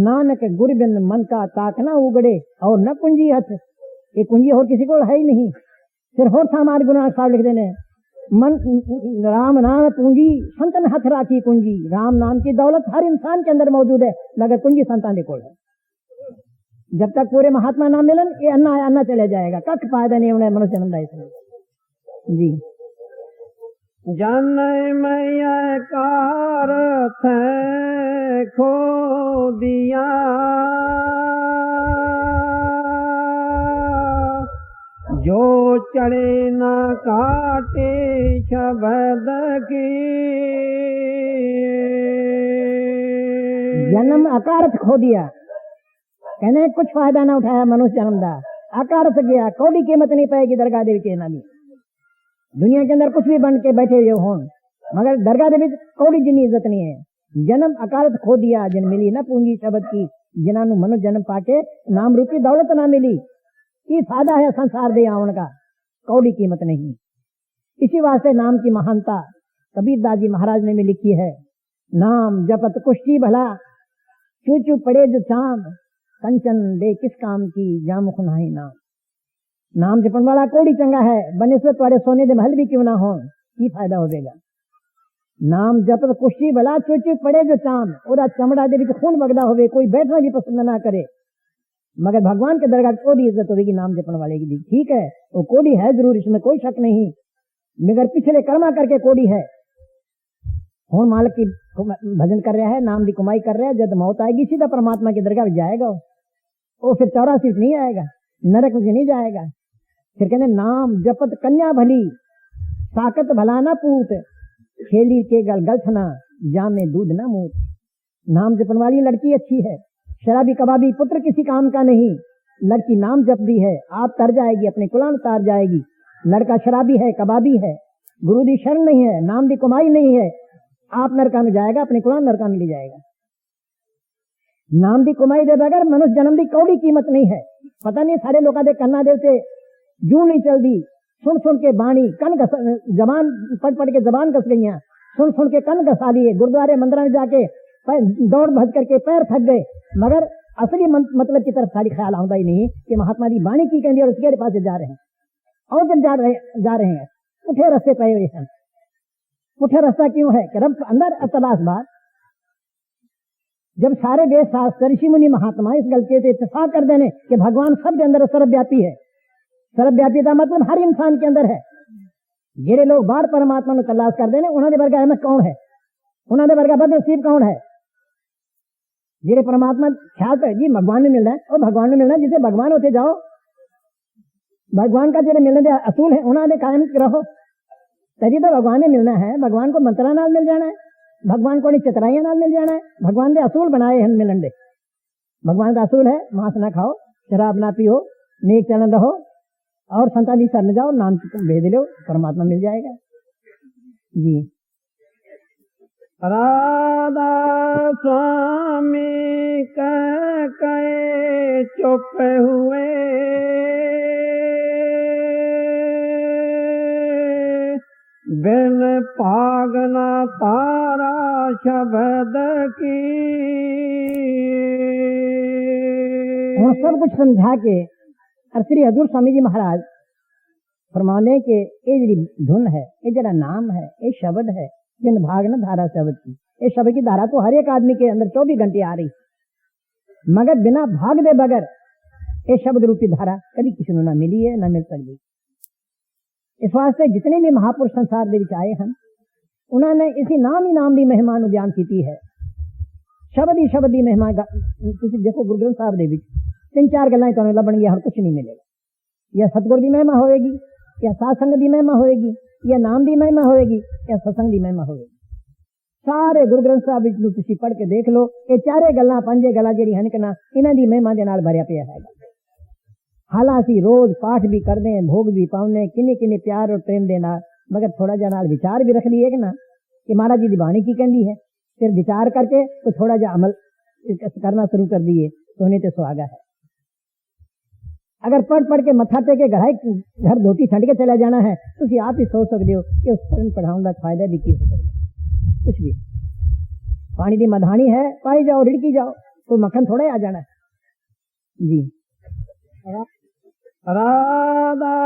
नानक गुरु बिन मन का ताकना उगड़े और न कुंजी हथ। ये कुंजी और किसी को है ही नहीं। फिर और हमारे गुरु नानक साहब लिख देने मन राम नाम पूंजी संतन हथ राखी कुंजी। राम नाम की दौलत हर इंसान के अंदर मौजूद है मगर कुंजी संतान को है। जब तक पूरे महात्मा ना मिलन ये अन्ना चले जाएगा कख फायदा नहीं होना मनुष्य जन्म इसमें। जी जन मैं कार थे खो दिया जो चढ़े न काटे शब्द की। जन्म अकारथ खो दिया कहने कुछ फायदा ना उठाया मनुष्य जन्म दा अकारथ गया कौड़ी कीमत नहीं पाएगी दरगाह देवी के नामी। दुनिया के अंदर कुछ भी बन के बैठे हुए हो मगर दरगाह देवी कौड़ी जिनी इज्जत नहीं है। जन्म अकारथ खो दिया जिन मिली ना पूंजी शब्द की जिन्होंने मनुष्य जन्म पाके नाम रूपी दौलत ना मिली की फायदा है संसार दे आवन का कौड़ी कीमत नहीं। इसी वास्ते नाम की महानता कबीरदास जी महाराज ने भी लिखी है। नाम जपत कुश्ती भला चू चू पड़े जो चाम कंचन दे किस काम की जामुख नाही नाम। नाम जपन वाला कोड़ी चंगा है बनिस्बत तुम्हारे सोने दे महल भी क्यों ना हो की फायदा होगा। नाम जपत कुश्ती भला चू चू पड़े जो चाम ओरा चमड़ा दे खून बगदा होवे कोई बैठना भी पसंद ना करे मगर भगवान के दरगाह कोड़ी इज्जत होगी नाम जपने वाले की। ठीक है वो कोड़ी है जरूर इसमें कोई शक नहीं मगर पिछले कर्मा करके कोड़ी है। हूं मालिक की भजन कर रहा है नाम की कमाई कर रहा है जब मौत आएगी सीधा परमात्मा की दरगाह में जाएगा वो फिर 84 नहीं आएगा नरक में नहीं जाएगा। फिर कहते नाम जपत कन्या भली साकत भला ना पूत, खेली के गलगल्थ ना, जामे दूध ना मूत। नाम जपने वाली लड़की अच्छी है, शराबी कबाबी पुत्र किसी काम का नहीं। लड़की नाम जपती है, आप तर जाएगी, अपने कुलान तार जाएगी। लड़का शराबी है, कबाबी है, गुरु दी शरण नहीं है, नाम दी कमाई नहीं है, आप नरका में जाएगा, अपने कुलान नरका में ले जाएगा। नाम दी कमाई दे बगैर मनुष्य जन्म दी कौड़ी कीमत नहीं है। पता नहीं सारे लोग दे कन्ना देवते जू नहीं चलती, सुन सुन के बाणी कन जबान पढ़ पढ़ के जबान कस गई, सुन सुन के कन घसा लिए, गुरुद्वारे मंदिर में जाके दौड़ भज करके पैर थक गए, मगर असली मतलब की तरफ सारी ख्याल आता ही नहीं कि महात्मा जी बाणी की कहती और उसके पास जा रहे हैं। और जब जा रहे हैं पुठे रास्ते पे हुए हैं। पुठे रास्ता क्यों है कि रब अंदर तलाश बात। जब सारे वेद शास्त्र ऋषि मुनि महात्मा इस गलती से इत्तेफाक कर देने कि भगवान सबके अंदर सर्वव्यापी है। सर्वव्यापी का मतलब हर इंसान के अंदर है। जेरे लोग बाहर परमात्मा ने तलाश कर देने उन्होंने वर्गा अहमद कौन है, उन्होंने वर्गा बदनसीब कौन है। जेरे परमात्मा ख्याल कर जी भगवान में मिलना है और भगवान में मिलना है, जिसे भगवान होते जाओ, भगवान का जेरे मिलने दे असूल है उन्होंने कायम रहो। तभी तो भगवान ने मिलना है, भगवान को मंत्रा नाल मिल जाना है, भगवान को चतराइया नाल मिल जाना है। भगवान ने असूल बनाए हम मिलन दे। भगवान का असूल है मांस ना खाओ, शराब ना पियो, नेक चलन रहो और संतानी शरण जाओ, नाम भेज लो, परमात्मा मिल जाएगा जी। राधा स्वामी कह चुप हुए, बिन पागना तारा शब्द की। और सब कुछ समझा के और श्री हजूर स्वामी जी महाराज फरमाने के ये जी धुन है, ये जरा नाम है, ये शब्द है, बिन भाग न धारा शब्द की। ये शब्द की धारा तो हर एक आदमी के अंदर 24 घंटे आ रही, मगर बिना भाग दे बगैर ये शब्द रूपी धारा कभी किसी को ना मिली है ना मिल सकती। इस वास्ते जितने भी महापुरुष संसार दे विच आए हैं उन्होंने इसी नाम ही नाम की महिमा नु बयान की है। शब्द ही महिमा देखो गुरु ग्रंथ साहब दे विच 3-4 गल्लां तुहानू लभणगियां, हर कुछ नहीं मिलेगा। या सतगुर की महिमा होएगी, या सासंग की महिमा होएगी, या नाम की महिमा होएगी, या सत्संग की महिमा होएगी। सारे गुरु ग्रंथ साहब विच तुसीं पढ़ के देख लो, ये 4 गल्लां 5 गल्लां जिहड़ियां हन कि ना इन्हां दी महिमा दे नाल भरिया पिया है। हालांकि रोज पाठ भी करते हैं, भोग भी पाउने, किन्ने किन्ने प्यार और प्रेम देना, मगर थोड़ा जा नाल विचार भी रख लिए कि ना कि महाराज जी की बाणी की कहती है, फिर विचार करके तो थोड़ा जा अमल करना शुरू कर दिए तो उन्हें तो सुहागा है। अगर पढ़ के मत्था टेके घर धोती छंड के चला जाना है तो आप ही सोच सकते हो कि उस पढ़न पढ़ाने का फायदा भी की हो सकता। कुछ भी पानी की मधानी है, पाई जाओ रिड़की जाओ तो मक्खन थोड़ा आ जाना है जी। राधा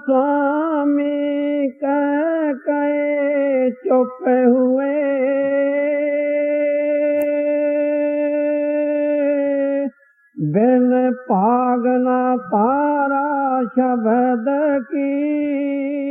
स्वामी कह चुप हुए, बिन पागना तारा शब्द की।